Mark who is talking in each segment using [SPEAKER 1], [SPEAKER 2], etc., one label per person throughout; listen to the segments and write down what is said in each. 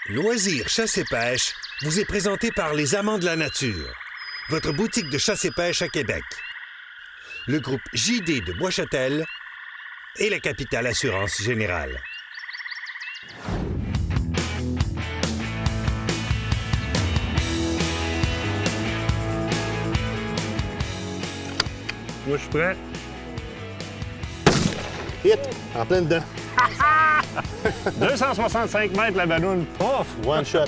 [SPEAKER 1] Loisirs Chasse et Pêche vous est présenté par les Amants de la Nature, votre boutique de chasse et pêche à Québec. Le groupe JD de Boischâtel et la Capitale Assurance Générale.
[SPEAKER 2] Moi, je suis prêt.
[SPEAKER 3] Hit, en plein dedans.
[SPEAKER 2] 265 mètres la balloune.
[SPEAKER 3] Off, one shot.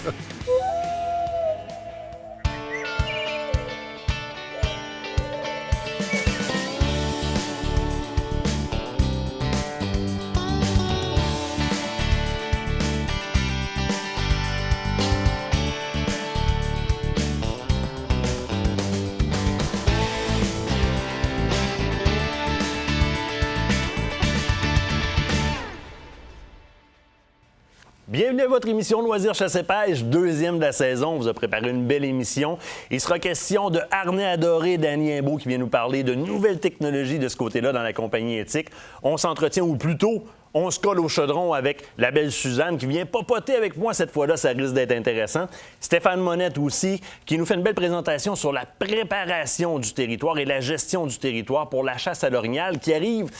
[SPEAKER 4] Bienvenue à votre émission Loisirs Chasse et Pêche, deuxième de la saison. On vous a préparé une belle émission. Il sera question de harnais adoré Danny Imbeau qui vient nous parler de nouvelles technologies de ce côté-là dans la compagnie éthique. On s'entretient, ou plutôt, on se colle au chaudron avec la belle Suzanne qui vient papoter avec moi cette fois-là. Ça risque d'être intéressant. Stéphane Monette aussi qui nous fait une belle présentation sur la préparation du territoire et la gestion du territoire pour la chasse à l'orignal qui arrive.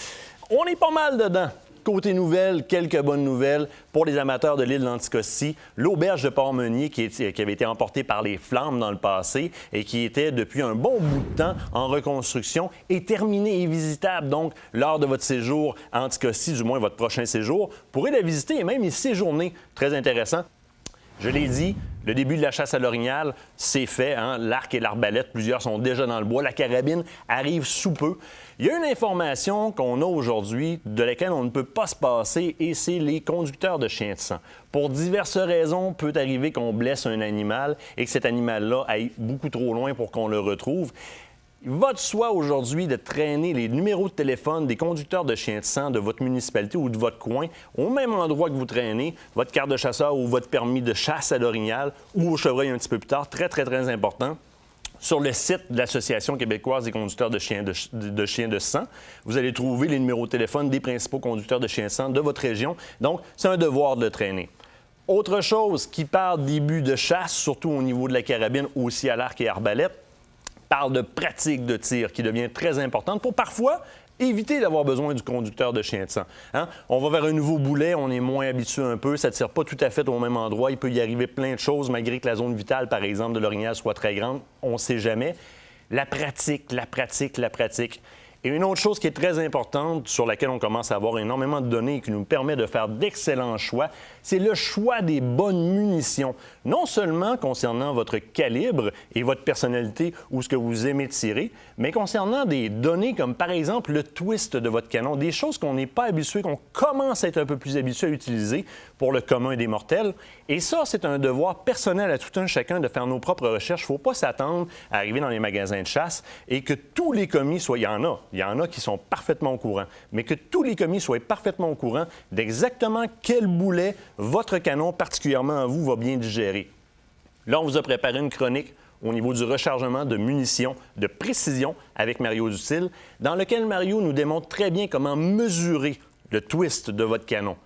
[SPEAKER 4] On est pas mal dedans. Côté nouvelles, quelques bonnes nouvelles pour les amateurs de l'île d'Anticosti. L'auberge de Port-Meunier qui avait été emportée par les flammes dans le passé et qui était depuis un bon bout de temps en reconstruction est terminée et visitable. Donc, lors de votre séjour à Anticosti, du moins votre prochain séjour, vous pourrez la visiter et même y séjourner. Très intéressant. Je l'ai dit, le début de la chasse à l'orignal, c'est fait. Hein? L'arc et l'arbalète, plusieurs sont déjà dans le bois. La carabine arrive sous peu. Il y a une information qu'on a aujourd'hui de laquelle on ne peut pas se passer et c'est les conducteurs de chiens de sang. Pour diverses raisons, peut arriver qu'on blesse un animal et que cet animal-là aille beaucoup trop loin pour qu'on le retrouve. Il va de soi aujourd'hui de traîner les numéros de téléphone des conducteurs de chiens de sang de votre municipalité ou de votre coin au même endroit que vous traînez, votre carte de chasseur ou votre permis de chasse à l'orignal ou au chevreuil un petit peu plus tard. Très, très, très important. Sur le site de l'Association québécoise des conducteurs de chiens de sang, vous allez trouver les numéros de téléphone des principaux conducteurs de chiens de sang de votre région. Donc, c'est un devoir de le traîner. Autre chose qui parle début de chasse, surtout au niveau de la carabine, aussi à l'arc et arbalète, parle de pratique de tir qui devient très importante pour parfois éviter d'avoir besoin du conducteur de chien de sang. Hein? On va vers un nouveau boulet, on est moins habitué un peu, ça ne tire pas tout à fait au même endroit. Il peut y arriver plein de choses, malgré que la zone vitale, par exemple, de l'orignal soit très grande. On ne sait jamais. La pratique. Et une autre chose qui est très importante, sur laquelle on commence à avoir énormément de données et qui nous permet de faire d'excellents choix, c'est le choix des bonnes munitions. Non seulement concernant votre calibre et votre personnalité ou ce que vous aimez tirer, mais concernant des données comme par exemple le twist de votre canon, des choses qu'on n'est pas habitué, qu'on commence à être un peu plus habitué à utiliser pour le commun des mortels. Et ça, c'est un devoir personnel à tout un chacun de faire nos propres recherches. Il ne faut pas s'attendre à arriver dans les magasins de chasse et que tous les commis soient... Il y en a qui sont parfaitement au courant, mais que tous les commis soient parfaitement au courant d'exactement quel boulet votre canon, particulièrement à vous, va bien digérer. Là, on vous a préparé une chronique au niveau du rechargement de munitions de précision avec Mario Dutil, dans lequel Mario nous démontre très bien comment mesurer le twist de votre canon.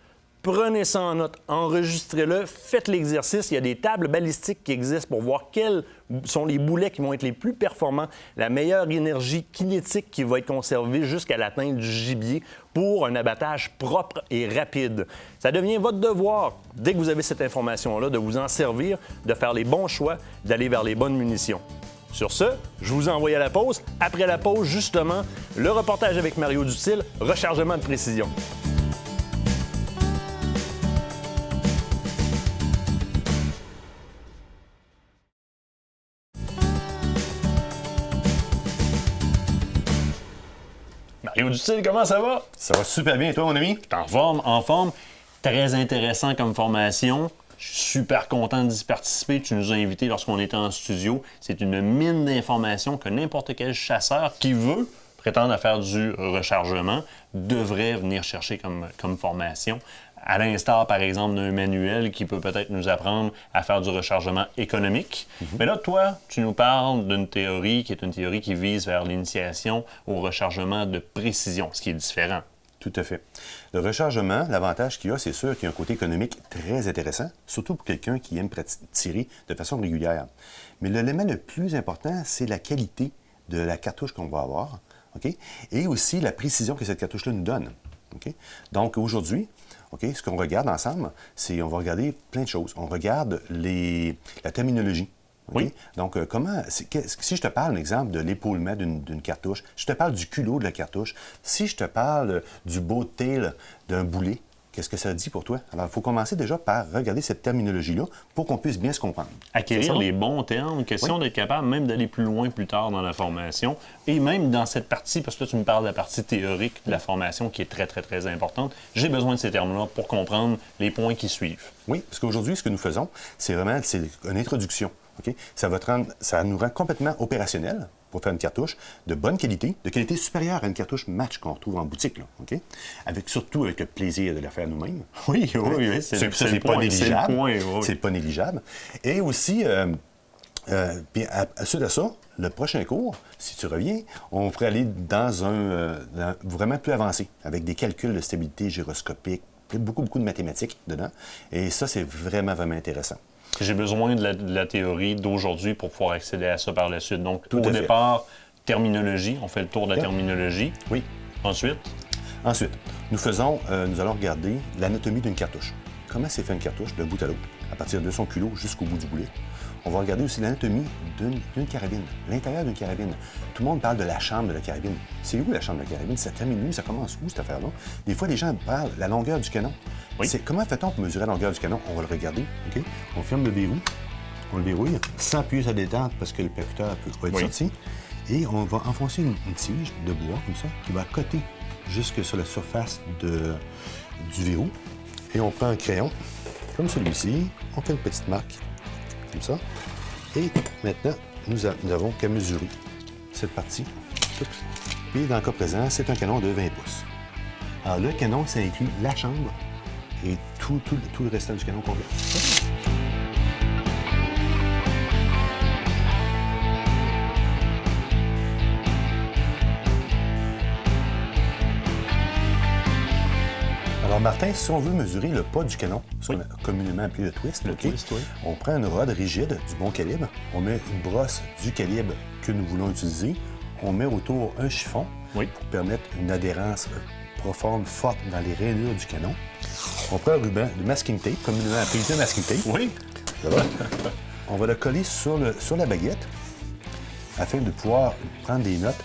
[SPEAKER 4] Prenez ça en note, enregistrez-le, faites l'exercice. Il y a des tables balistiques qui existent pour voir quels sont les boulets qui vont être les plus performants, la meilleure énergie kinétique qui va être conservée jusqu'à l'atteinte du gibier pour un abattage propre et rapide. Ça devient votre devoir, dès que vous avez cette information-là, de vous en servir, de faire les bons choix, d'aller vers les bonnes munitions. Sur ce, je vous envoie à la pause. Après la pause, justement, le reportage avec Mario Dutil, rechargement de précision. Mario Dutil, comment ça va?
[SPEAKER 3] Ça va super bien, et toi, mon ami?
[SPEAKER 4] En forme, en forme. Très intéressant comme formation. Je suis super content d'y participer. Tu nous as invités lorsqu'on était en studio. C'est une mine d'informations que n'importe quel chasseur qui veut prétendre à faire du rechargement devrait venir chercher comme formation. À l'instar, par exemple, d'un manuel qui peut peut-être nous apprendre à faire du rechargement économique. Mais là, toi, tu nous parles d'une théorie qui est une théorie qui vise vers l'initiation au rechargement de précision, ce qui est différent.
[SPEAKER 3] Tout à fait. Le rechargement, l'avantage qu'il y a, c'est sûr qu'il y a un côté économique très intéressant, surtout pour quelqu'un qui aime tirer de façon régulière. Mais l'élément le plus important, c'est la qualité de la cartouche qu'on va avoir, OK? Et aussi la précision que cette cartouche-là nous donne. OK? Donc aujourd'hui, OK, ce qu'on regarde ensemble, c'est on va regarder plein de choses. On regarde la terminologie. Okay?
[SPEAKER 4] Oui.
[SPEAKER 3] Donc, si je te parle, par exemple, de l'épaulement d'une cartouche, si je te parle du culot de la cartouche, si je te parle du bow tail d'un boulet, qu'est-ce que ça dit pour toi? Alors, il faut commencer déjà par regarder cette terminologie-là pour qu'on puisse bien se comprendre.
[SPEAKER 4] Acquérir les bons termes, question d'être capable même d'aller plus loin plus tard dans la formation et même dans cette partie, parce que là, tu me parles de la partie théorique de la formation qui est très, très, très importante. J'ai besoin de ces termes-là pour comprendre les points qui suivent.
[SPEAKER 3] Oui, parce qu'aujourd'hui, ce que nous faisons, c'est vraiment une introduction. Okay? Ça nous rend complètement opérationnel pour faire une cartouche de bonne qualité, de qualité supérieure à une cartouche match qu'on retrouve en boutique, là, OK? Surtout avec le plaisir de la faire nous-mêmes.
[SPEAKER 4] Oui, c'est
[SPEAKER 3] pas négligeable.
[SPEAKER 4] Oui.
[SPEAKER 3] C'est pas négligeable. Et aussi, suite à ça, le prochain cours, si tu reviens, on pourrait aller dans vraiment plus avancé, avec des calculs de stabilité gyroscopique, beaucoup de mathématiques dedans. Et ça, c'est vraiment, vraiment intéressant.
[SPEAKER 4] J'ai besoin de la théorie d'aujourd'hui pour pouvoir accéder à ça par la suite. Donc,
[SPEAKER 3] Tout
[SPEAKER 4] au
[SPEAKER 3] à fait.
[SPEAKER 4] départ, terminologie, on fait le tour de la terminologie.
[SPEAKER 3] Oui.
[SPEAKER 4] Ensuite,
[SPEAKER 3] nous allons regarder l'anatomie d'une cartouche. Comment c'est fait une cartouche d'un bout à l'autre, à partir de son culot jusqu'au bout du boulet. On va regarder aussi l'anatomie d'une carabine, l'intérieur d'une carabine. Tout le monde parle de la chambre de la carabine. C'est où la chambre de la carabine? Ça termine où? Ça commence où, cette affaire-là? Des fois, les gens parlent de la longueur du canon.
[SPEAKER 4] Oui.
[SPEAKER 3] Comment fait-on pour mesurer la longueur du canon? On va le regarder, OK? On ferme le verrou, on le verrouille, sans appuyer sa détente parce que le percuteur va être sorti. Et on va enfoncer une tige de bois, comme ça, qui va coter jusque sur la surface du verrou. Et on prend un crayon, comme celui-ci, on fait une petite marque, comme ça. Et maintenant, nous n'avons qu'à mesurer cette partie. Puis, dans le cas présent, c'est un canon de 20 pouces. Alors, le canon, ça inclut la chambre et tout le restant du canon complet. Alors, Martin, si on veut mesurer le pas du canon, ce qu'on a communément appelé le twist, on prend une rod rigide du bon calibre, on met une brosse du calibre que nous voulons utiliser, on met autour un chiffon pour permettre une adhérence profonde, forte dans les rainures du canon. On prend un ruban de masking tape, communément appelé de masking tape.
[SPEAKER 4] oui.
[SPEAKER 3] Ça va? On va le coller sur la baguette afin de pouvoir prendre des notes.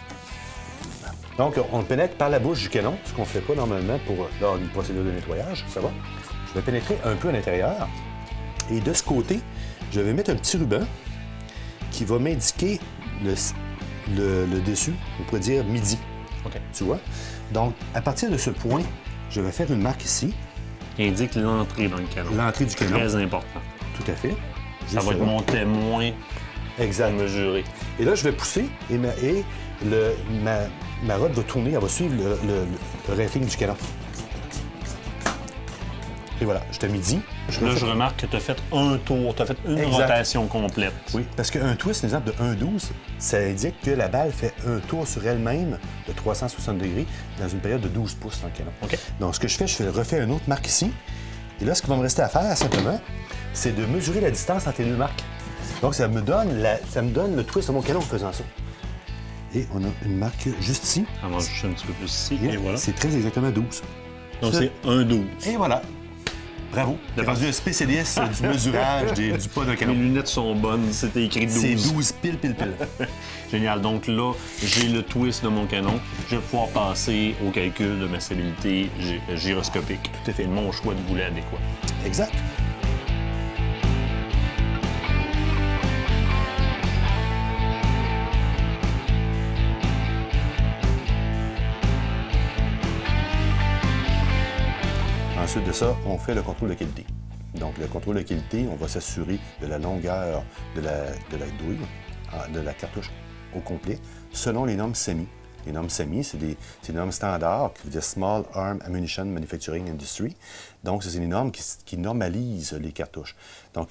[SPEAKER 3] Donc, on le pénètre par la bouche du canon, ce qu'on ne fait pas normalement lors d'une procédure de nettoyage. Ça va? Je vais pénétrer un peu à l'intérieur. Et de ce côté, je vais mettre un petit ruban qui va m'indiquer le dessus, on pourrait dire midi.
[SPEAKER 4] OK.
[SPEAKER 3] Tu vois? Donc, à partir de ce point, je vais faire une marque ici.
[SPEAKER 4] Il indique l'entrée dans le canon.
[SPEAKER 3] L'entrée du canon.
[SPEAKER 4] Très important.
[SPEAKER 3] Tout à fait.
[SPEAKER 4] Ça va être mon témoin
[SPEAKER 3] exact.
[SPEAKER 4] mesuré.
[SPEAKER 3] Et là, je vais pousser et ma rod va tourner, elle va suivre le rattling du canon. Et voilà, je suis à midi.
[SPEAKER 4] Là, je remarque que tu as fait un tour, tu as fait une rotation complète.
[SPEAKER 3] Oui, parce qu'un twist, par exemple, de 1,12, ça indique que la balle fait un tour sur elle-même de 360 degrés dans une période de 12 pouces dans le canon.
[SPEAKER 4] OK.
[SPEAKER 3] Donc, ce que je fais, je refais une autre marque ici. Et là, ce qu'il va me rester à faire, simplement, c'est de mesurer la distance entre les deux marques. Donc, ça me donne le twist de mon canon en faisant ça. Et on a une marque juste ici.
[SPEAKER 4] On va juste un petit peu plus ici. Et voilà.
[SPEAKER 3] C'est très exactement 12.
[SPEAKER 4] Donc, c'est 1,12.
[SPEAKER 3] Et voilà. Bravo. T'as perdu un spécialiste du mesurage du pas d'un
[SPEAKER 4] Mes
[SPEAKER 3] canon.
[SPEAKER 4] lunettes sont bonnes, c'était écrit 12.
[SPEAKER 3] C'est 12 pile.
[SPEAKER 4] Génial. Donc là, j'ai le twist de mon canon. Je vais pouvoir passer au calcul de ma stabilité gyroscopique.
[SPEAKER 3] Tout à fait.
[SPEAKER 4] Et mon choix de boulet adéquat.
[SPEAKER 3] Exact. Ensuite de ça, on fait le contrôle de qualité. Donc, le contrôle de qualité, on va s'assurer de la longueur de la douille, de la cartouche au complet, selon les normes SAMI. Les normes SAMI, c'est des normes standards qui veut dire Small Arm Ammunition Manufacturing Industry. Donc, c'est une norme qui normalise les cartouches. Donc,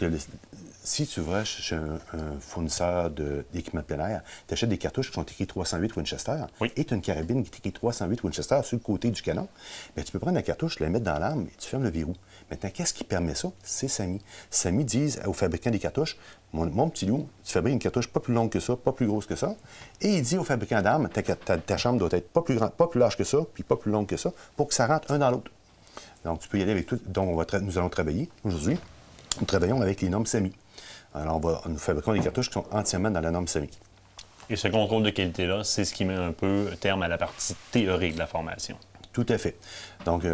[SPEAKER 3] si tu vas chez un fournisseur d'équipement de plein air, tu achètes des cartouches qui sont écrites 308 Winchester et tu as une carabine qui est écrite 308 Winchester sur le côté du canon, bien, tu peux prendre la cartouche, la mettre dans l'arme et tu fermes le verrou. Maintenant, qu'est-ce qui permet ça? C'est SAMI. SAMI dit aux fabricants des cartouches, mon petit loup, tu fabriques une cartouche pas plus longue que ça, pas plus grosse que ça. Et il dit aux fabricants d'armes, ta chambre doit être pas plus large que ça, puis pas plus longue que ça, pour que ça rentre un dans l'autre. Donc, tu peux y aller avec tout. Donc, nous allons travailler aujourd'hui. Nous travaillons avec les normes SAMI. Alors, nous fabriquons des cartouches qui sont entièrement dans la norme SAMI.
[SPEAKER 4] Et ce contrôle de qualité-là, c'est ce qui met un peu terme à la partie théorique de la formation.
[SPEAKER 3] Tout à fait. Donc,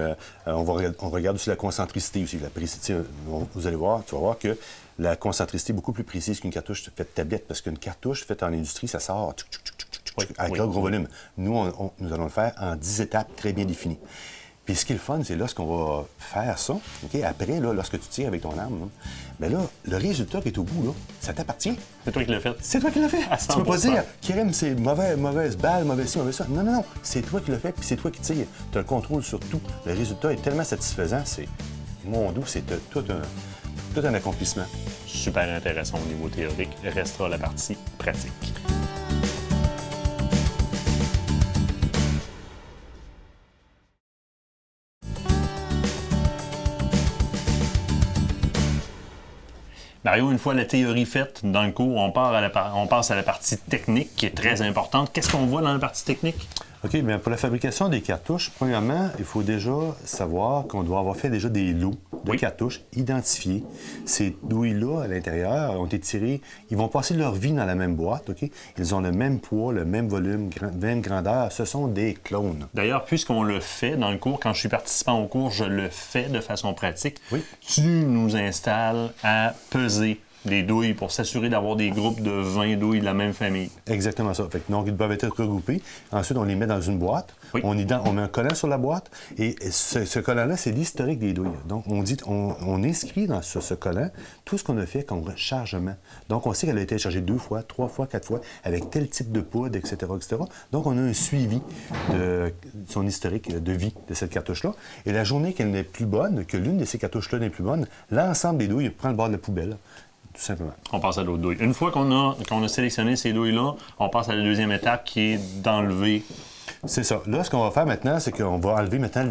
[SPEAKER 3] on regarde aussi la concentricité aussi. La précité, vous allez voir, tu vas voir que la concentricité est beaucoup plus précise qu'une cartouche faite de tablette, parce qu'une cartouche faite en industrie, ça sort à gros volume. Nous, nous allons le faire en 10 étapes très bien définies. Puis ce qui est le fun, c'est lorsqu'on va faire ça, OK, après, là, lorsque tu tires avec ton arme, bien là, le résultat qui est au bout, là, ça t'appartient.
[SPEAKER 4] C'est toi qui l'as fait.
[SPEAKER 3] C'est toi qui l'as fait. Tu peux pas dire, Kérim, c'est mauvaise balle, mauvais ci, mauvais ça. Non, non, non. C'est toi qui l'as fait, puis c'est toi qui tires. Tu as le contrôle sur tout. Le résultat est tellement satisfaisant, c'est, mon doux, c'est tout un accomplissement.
[SPEAKER 4] Super intéressant au niveau théorique. Restera la partie pratique. Mario, une fois la théorie faite dans le cours, on passe à la partie technique qui est très importante. Qu'est-ce qu'on voit dans la partie technique?
[SPEAKER 3] OK, bien pour la fabrication des cartouches, premièrement, il faut déjà savoir qu'on doit avoir fait déjà des lots de cartouches identifiés. Ces douilles-là, à l'intérieur, ont été tirées, ils vont passer leur vie dans la même boîte, OK? Ils ont le même poids, le même volume, même grandeur. Ce sont des clones.
[SPEAKER 4] D'ailleurs, puisqu'on le fait dans le cours, quand je suis participant au cours, je le fais de façon pratique.
[SPEAKER 3] Oui.
[SPEAKER 4] Tu nous installes à peser des douilles pour s'assurer d'avoir des groupes de 20 douilles de la même famille.
[SPEAKER 3] Exactement ça. Fait que, donc, ils doivent être regroupés. Ensuite, on les met dans une boîte.
[SPEAKER 4] Oui.
[SPEAKER 3] On met un collant sur la boîte. Et ce collant-là, c'est l'historique des douilles. Donc, on inscrit sur ce collant tout ce qu'on a fait comme chargement. Donc, on sait qu'elle a été chargée 2 fois, 3 fois, 4 fois, avec tel type de poudre, etc., etc. Donc, on a un suivi de son historique de vie de cette cartouche-là. Et la journée qu'elle n'est plus bonne, que l'une de ces cartouches-là n'est plus bonne, l'ensemble des douilles prend le bord de la poubelle. Tout simplement.
[SPEAKER 4] On passe à l'autre douille. Une fois qu'on a sélectionné ces douilles-là, on passe à la deuxième étape qui est d'enlever.
[SPEAKER 3] C'est ça. Là, ce qu'on va faire maintenant, c'est qu'on va enlever maintenant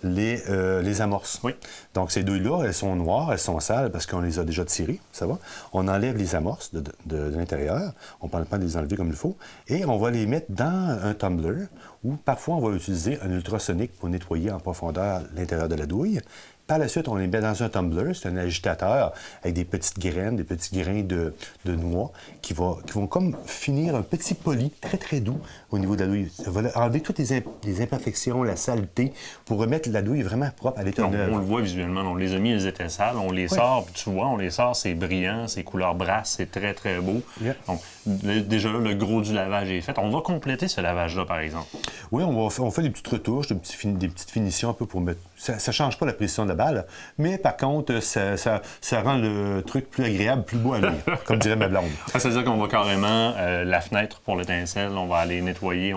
[SPEAKER 3] les amorces.
[SPEAKER 4] Oui.
[SPEAKER 3] Donc, ces douilles-là, elles sont noires, elles sont sales parce qu'on les a déjà tirées, ça va. On enlève les amorces de l'intérieur. On prend le temps de les enlever comme il faut. Et on va les mettre dans un tumbler ou parfois on va utiliser un ultrasonique pour nettoyer en profondeur l'intérieur de la douille. Par la suite, on les met dans un tumbler, c'est un agitateur avec des petites graines, des petits grains de noix qui vont comme finir un petit poli très, très doux au niveau de la douille. Ça va enlever toutes les imperfections, la saleté, pour remettre la douille vraiment propre à l'état neuve.
[SPEAKER 4] On le voit visuellement, on les a mis, elles étaient sales, on les sort, puis tu vois, on les sort, c'est brillant, c'est couleur brasse, c'est très, très beau.
[SPEAKER 3] Yeah.
[SPEAKER 4] Donc, déjà là, le gros du lavage est fait. On va compléter ce lavage-là, par exemple.
[SPEAKER 3] Oui, on fait des petites retouches, des petites finitions un peu pour mettre... Ça ne change pas la précision de la balle, mais par contre, ça rend le truc plus agréable, plus beau à lire, comme dirait ma blonde.
[SPEAKER 4] C'est-à-dire qu'on va carrément, la fenêtre pour l'étincelle, on va aller nettoyer,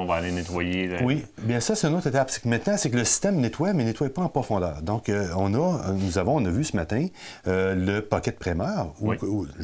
[SPEAKER 3] Oui, bien ça, c'est une autre étape. C'est que maintenant, c'est que le système nettoie, mais ne nettoie pas en profondeur. Donc, on a vu ce matin le pocket primeur,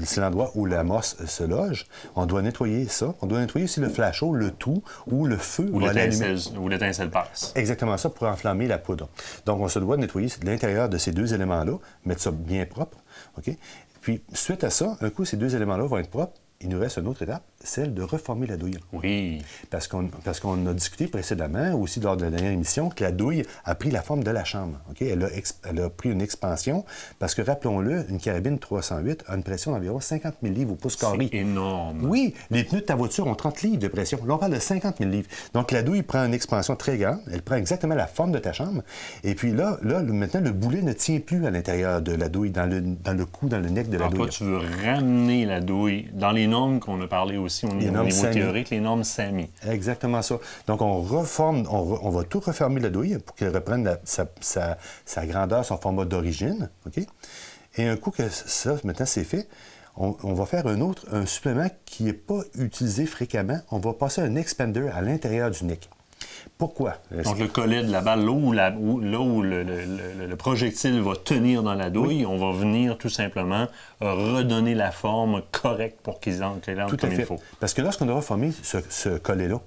[SPEAKER 3] c'est l'endroit où la morse se loge. On doit nettoyer ça. On doit nettoyer aussi le flasheau, le tout, où le feu
[SPEAKER 4] où l'étincelle passe.
[SPEAKER 3] Exactement ça, pour enflammer la poudre. Donc, on se doit nettoyer l'intérieur de ces deux éléments-là, mettre ça bien propre. OK? Puis, suite à ça, un coup, ces deux éléments-là vont être propres. Il nous reste une autre étape, celle de reformer la douille.
[SPEAKER 4] Oui.
[SPEAKER 3] Parce qu'on a discuté précédemment, aussi lors de la dernière émission, que la douille a pris la forme de la chambre. Okay? Elle a pris une expansion, parce que, rappelons-le, une carabine 308 a une pression d'environ 50 000 livres au pouce carré.
[SPEAKER 4] C'est énorme.
[SPEAKER 3] Oui, les pneus de ta voiture ont 30 livres de pression. Là, on parle de 50 000 livres. Donc, la douille prend une expansion très grande. Elle prend exactement la forme de ta chambre. Et puis là maintenant, le boulet ne tient plus à l'intérieur de la douille, dans le cou, dans le neck de la douille.
[SPEAKER 4] Toi, tu veux ramener la douille dans les normes qu'on a parlé aussi au niveau théorique, les normes SAMI.
[SPEAKER 3] Exactement ça. Donc, on va tout refermer la douille pour qu'elle reprenne sa grandeur, son format d'origine. OK? Et un coup que ça, maintenant, c'est fait, on va faire un supplément qui n'est pas utilisé fréquemment. On va passer un expander à l'intérieur du neck. Pourquoi?
[SPEAKER 4] Donc, le collet de la balle, là où le projectile va tenir dans la douille, on va venir tout simplement redonner la forme correcte pour qu'il entre comme il faut.
[SPEAKER 3] Parce que lorsqu'on aura formé ce collet-là,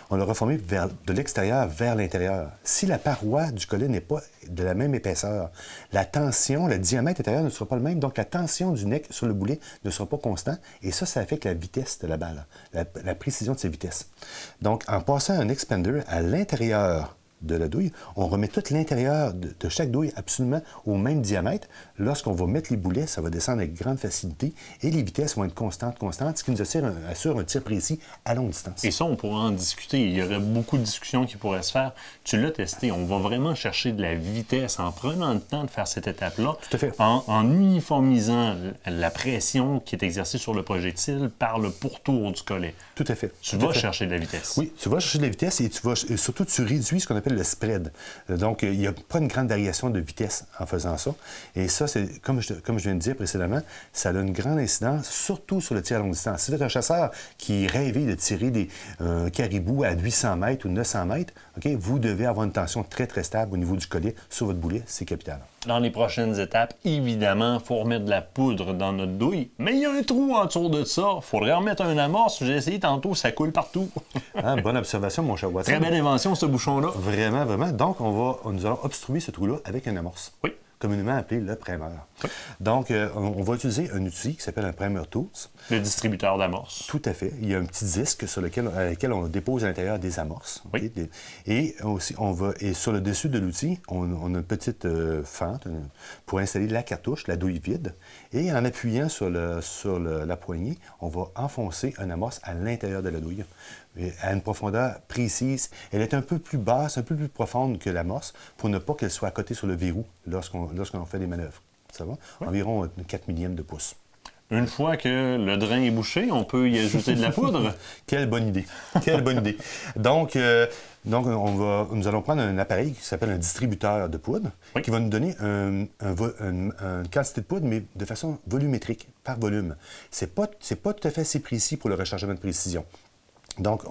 [SPEAKER 3] on l'aura formé de l'extérieur vers l'intérieur. Si la paroi du collet n'est pas de la même épaisseur, la tension, le diamètre intérieur ne sera pas le même, donc la tension du nec sur le boulet ne sera pas constant, et ça affecte la vitesse de la balle, la précision de ses vitesses. Donc, en passant un expander à l'intérieur de la douille, on remet tout l'intérieur de chaque douille absolument au même diamètre. Lorsqu'on va mettre les boulets, ça va descendre avec grande facilité et les vitesses vont être constantes, ce qui nous assure un tir précis à longue distance.
[SPEAKER 4] Et ça, on pourra en discuter. Il y aurait beaucoup de discussions qui pourraient se faire. Tu l'as testé. On va vraiment chercher de la vitesse en prenant le temps de faire cette étape-là.
[SPEAKER 3] Tout à fait.
[SPEAKER 4] En uniformisant la pression qui est exercée sur le projectile par le pourtour du collet.
[SPEAKER 3] Tout à fait.
[SPEAKER 4] Tu vas chercher de la vitesse.
[SPEAKER 3] Oui, tu vas chercher de la vitesse et surtout tu réduis ce qu'on appelle le spread. Donc, il n'y a pas une grande variation de vitesse en faisant ça. Et ça, c'est comme je viens de dire précédemment, ça a une grande incidence, surtout sur le tir à longue distance. Si vous êtes un chasseur qui rêvait de tirer des caribous à 800 mètres ou 900 mètres, okay, vous devez avoir une tension très, très stable au niveau du collet sur votre boulet. C'est capital.
[SPEAKER 4] Dans les prochaines étapes, évidemment, il faut remettre de la poudre dans notre douille, mais il y a un trou en dessous de ça. Il faudrait remettre un amorce. J'ai essayé tantôt, ça coule partout.
[SPEAKER 3] Bonne observation, mon cher Watson.
[SPEAKER 4] Très belle invention, ce bouchon-là.
[SPEAKER 3] Vraiment, vraiment. Donc, nous allons obstruer ce trou-là avec un amorce.
[SPEAKER 4] Oui.
[SPEAKER 3] Communément appelé le primeur.
[SPEAKER 4] Oui.
[SPEAKER 3] Donc, on va utiliser un outil qui s'appelle un primer tools.
[SPEAKER 4] Le distributeur d'amorces.
[SPEAKER 3] Tout à fait. Il y a un petit disque sur lequel on dépose à l'intérieur des amorces.
[SPEAKER 4] Oui.
[SPEAKER 3] Okay? Et aussi, et sur le dessus de l'outil, on a une petite fente pour installer la cartouche, la douille vide. Et en appuyant sur la poignée, on va enfoncer un amorce à l'intérieur de la douille. À une profondeur précise. Elle est un peu plus basse, un peu plus profonde que l'amorce pour ne pas qu'elle soit à côté sur le verrou lorsqu'on fait des manœuvres. Ça va? Oui. Environ 4 millièmes de pouce.
[SPEAKER 4] Une fois que le drain est bouché, on peut y ajouter de la poudre.
[SPEAKER 3] Quelle bonne idée! Quelle bonne idée! Donc nous allons prendre un appareil qui s'appelle un distributeur de poudre, oui, qui va nous donner une quantité de poudre, mais de façon volumétrique, par volume. C'est pas tout à fait assez précis pour le rechargement de précision. Donc,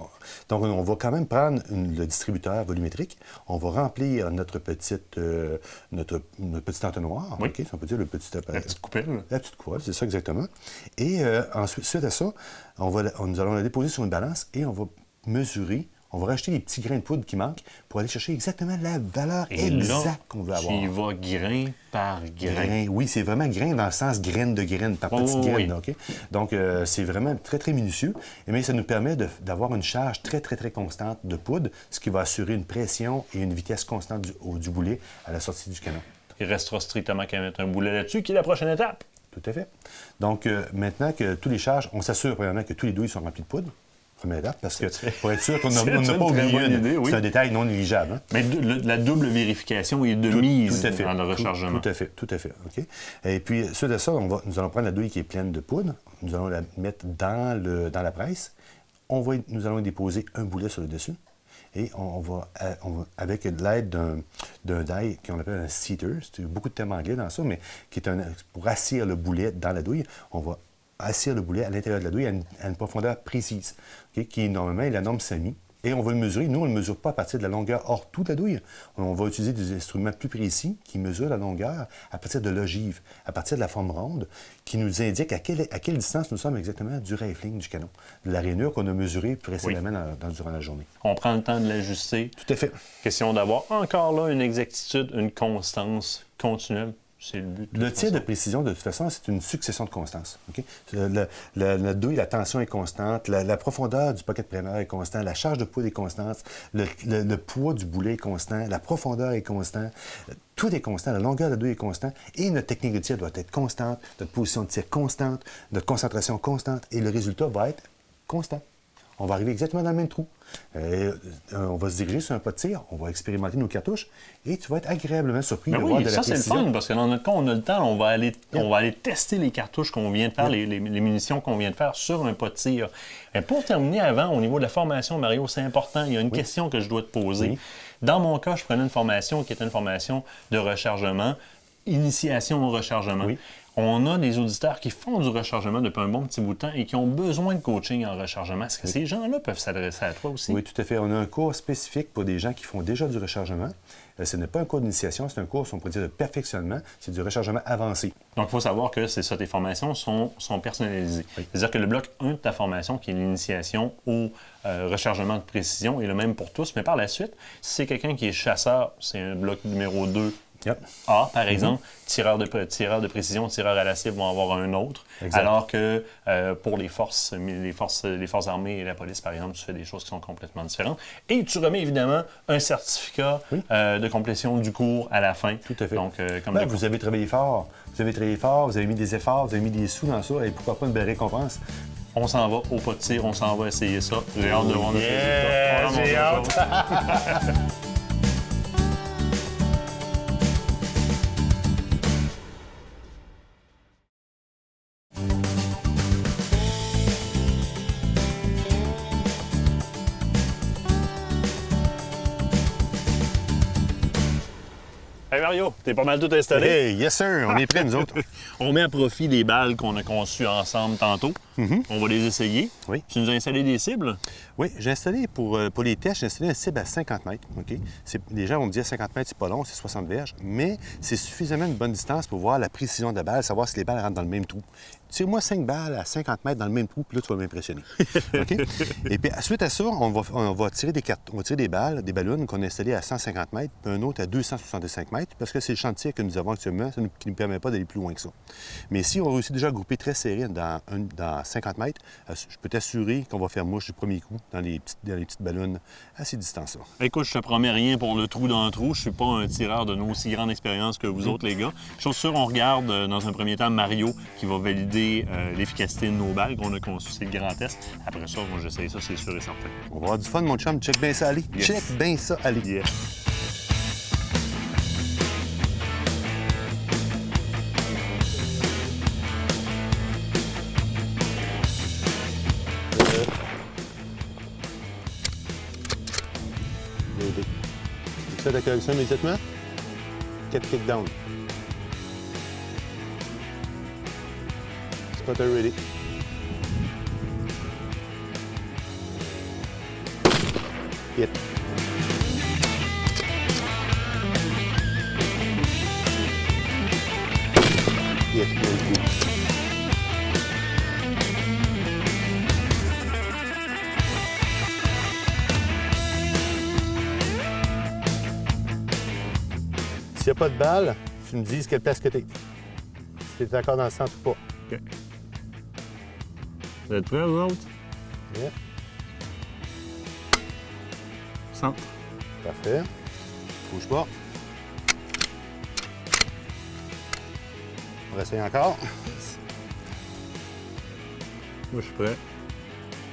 [SPEAKER 3] on va quand même prendre le distributeur volumétrique, on va remplir notre petit entonnoir,
[SPEAKER 4] oui,
[SPEAKER 3] okay, on peut dire le petit appareil.
[SPEAKER 4] La petite coupelle.
[SPEAKER 3] La petite coupelle, c'est ça exactement. Et ensuite, suite à ça, nous allons la déposer sur une balance et on va mesurer. On va rajouter les petits grains de poudre qui manquent pour aller chercher exactement la valeur exacte qu'on veut avoir.
[SPEAKER 4] Tu y vas grain par grain.
[SPEAKER 3] Oui, c'est vraiment grain dans le sens graine de graine, par petite graine. Oui. Okay? Donc, c'est vraiment très, très minutieux. Mais ça nous permet d'avoir une charge très, très, très constante de poudre, ce qui va assurer une pression et une vitesse constante du boulet à la sortie du canon.
[SPEAKER 4] Il restera strictement qu'à mettre un boulet là-dessus, qui est la prochaine étape.
[SPEAKER 3] Tout à fait. Donc, maintenant que tous les charges, on s'assure premièrement que tous les douilles sont remplis de poudre. Étape, parce que pour être sûr qu'on n'a pas oublié une, oui, c'est un détail non négligeable. Hein?
[SPEAKER 4] Mais la double vérification est de mise dans le rechargement.
[SPEAKER 3] Tout à fait. Okay? Et puis, suite à ça, nous allons prendre la douille qui est pleine de poudre, nous allons la mettre dans la presse, nous allons déposer un boulet sur le dessus, et on va avec l'aide d'un die qu'on appelle un seater, c'est beaucoup de termes anglais dans ça, mais qui est pour assir le boulet dans la douille, on va assir le boulet à l'intérieur de la douille à une profondeur précise, okay, qui normalement est la norme SAMI. Et on va le mesurer. Nous, on ne le mesure pas à partir de la longueur hors tout de la douille. On va utiliser des instruments plus précis qui mesurent la longueur à partir de l'ogive, à partir de la forme ronde, qui nous indique à quelle distance nous sommes exactement du rifling du canon, de la rainure qu'on a mesurée précédemment durant la journée.
[SPEAKER 4] On prend le temps de l'ajuster.
[SPEAKER 3] Tout à fait.
[SPEAKER 4] Question d'avoir encore là une exactitude, une constance continuelle. C'est le but.
[SPEAKER 3] Le tir de précision, de toute façon, c'est une succession de constances. Okay? La douille, la tension est constante, la profondeur du pocket primer est constante, la charge de poudre est constante, le poids du boulet est constant, la profondeur est constante, tout est constant, la longueur de la douille est constante, et notre technique de tir doit être constante, notre position de tir constante, notre concentration constante, et le résultat va être constant. On va arriver exactement dans le même trou. On va se diriger sur un pas de tir, on va expérimenter nos cartouches et tu vas être agréablement surpris de voir de la précision.
[SPEAKER 4] Ça, c'est le fun parce que dans notre cas, on a le temps, on va aller tester les cartouches qu'on vient de faire, les munitions qu'on vient de faire sur un pas de tir. Mais pour terminer avant, au niveau de la formation, Mario, c'est important. Il y a une question que je dois te poser. Oui. Dans mon cas, je prenais une formation qui était une formation de rechargement. initiation au rechargement.
[SPEAKER 3] Oui.
[SPEAKER 4] On a des auditeurs qui font du rechargement depuis un bon petit bout de temps et qui ont besoin de coaching en rechargement. Est-ce que ces gens-là peuvent s'adresser à toi aussi?
[SPEAKER 3] Oui, tout à fait. On a un cours spécifique pour des gens qui font déjà du rechargement. Ce n'est pas un cours d'initiation, c'est un cours, on pourrait dire, de perfectionnement. C'est du rechargement avancé.
[SPEAKER 4] Donc, il faut savoir que c'est ça, tes formations sont personnalisées.
[SPEAKER 3] Oui.
[SPEAKER 4] C'est-à-dire que le bloc 1 de ta formation, qui est l'initiation au rechargement de précision, est le même pour tous. Mais par la suite, si c'est quelqu'un qui est chasseur, c'est un bloc numéro 2.
[SPEAKER 3] Yep.
[SPEAKER 4] A, par exemple, tireur de précision, tireur à la cible vont avoir un autre.
[SPEAKER 3] Exact.
[SPEAKER 4] Alors que pour les forces armées et la police, par exemple, tu fais des choses qui sont complètement différentes. Et tu remets évidemment un certificat de complétion du cours à la fin.
[SPEAKER 3] Tout à fait.
[SPEAKER 4] Donc, comme
[SPEAKER 3] Ben, vous avez travaillé fort. Vous avez mis des efforts, vous avez mis des sous dans ça, et pourquoi pas une belle récompense?
[SPEAKER 4] on s'en va au pas de tir, on s'en va essayer ça. J'ai hâte de voir notre
[SPEAKER 3] Yeah,
[SPEAKER 4] résultat.
[SPEAKER 3] j'ai hâte.
[SPEAKER 4] Hey Mario, t'es pas mal tout installé?
[SPEAKER 3] Hey, yes sir, on est prêts nous autres.
[SPEAKER 4] On met à profit les balles qu'on a conçues ensemble tantôt. On va les essayer.
[SPEAKER 3] Oui.
[SPEAKER 4] Tu nous as installé des cibles?
[SPEAKER 3] Oui, j'ai installé pour les tests, j'ai installé un cible à 50 mètres. OK? Les gens vont me dire 50 mètres, c'est pas long, c'est 60 verges, mais c'est suffisamment une bonne distance pour voir la précision de la balle, savoir si les balles rentrent dans le même trou. Tire-moi 5 balles à 50 mètres dans le même trou, puis là, tu vas m'impressionner. OK? Et puis, suite à ça, on va tirer des balles, des ballons qu'on a installés à 150 mètres, puis un autre à 265 mètres, parce que c'est le chantier que nous avons actuellement, qui ne nous permet pas d'aller plus loin que ça. Mais si on réussit déjà à grouper très serré dans 50 mètres, je peux t'assurer qu'on va faire mouche du premier coup dans les petites ballons à ces distances-là.
[SPEAKER 4] Écoute, je te promets rien pour le trou dans le trou. Je suis pas un tireur de aussi grande expérience que vous autres, les gars. Chose sûre, on regarde dans un premier temps Mario qui va valider l'efficacité de nos balles qu'on a conçues. C'est le grand test. Après ça, moi, j'essaye ça, c'est sûr et certain.
[SPEAKER 3] On va avoir du fun, mon chum. Check bien ça, aller.
[SPEAKER 4] Yes.
[SPEAKER 3] Check bien ça, aller.
[SPEAKER 4] Yeah.
[SPEAKER 3] Tu fais la correction immédiatement? 4 kick down. Spotter ready. Hit. Hit, good. S'il n'y a pas de balle, tu me dis quelle place que t'es. Si t'es encore dans le centre ou pas.
[SPEAKER 4] OK. Vous êtes prêts, vous autres?
[SPEAKER 3] Yeah.
[SPEAKER 4] Centre.
[SPEAKER 3] Parfait. Bouge pas. On va essayer encore.
[SPEAKER 4] Moi, je suis prêt.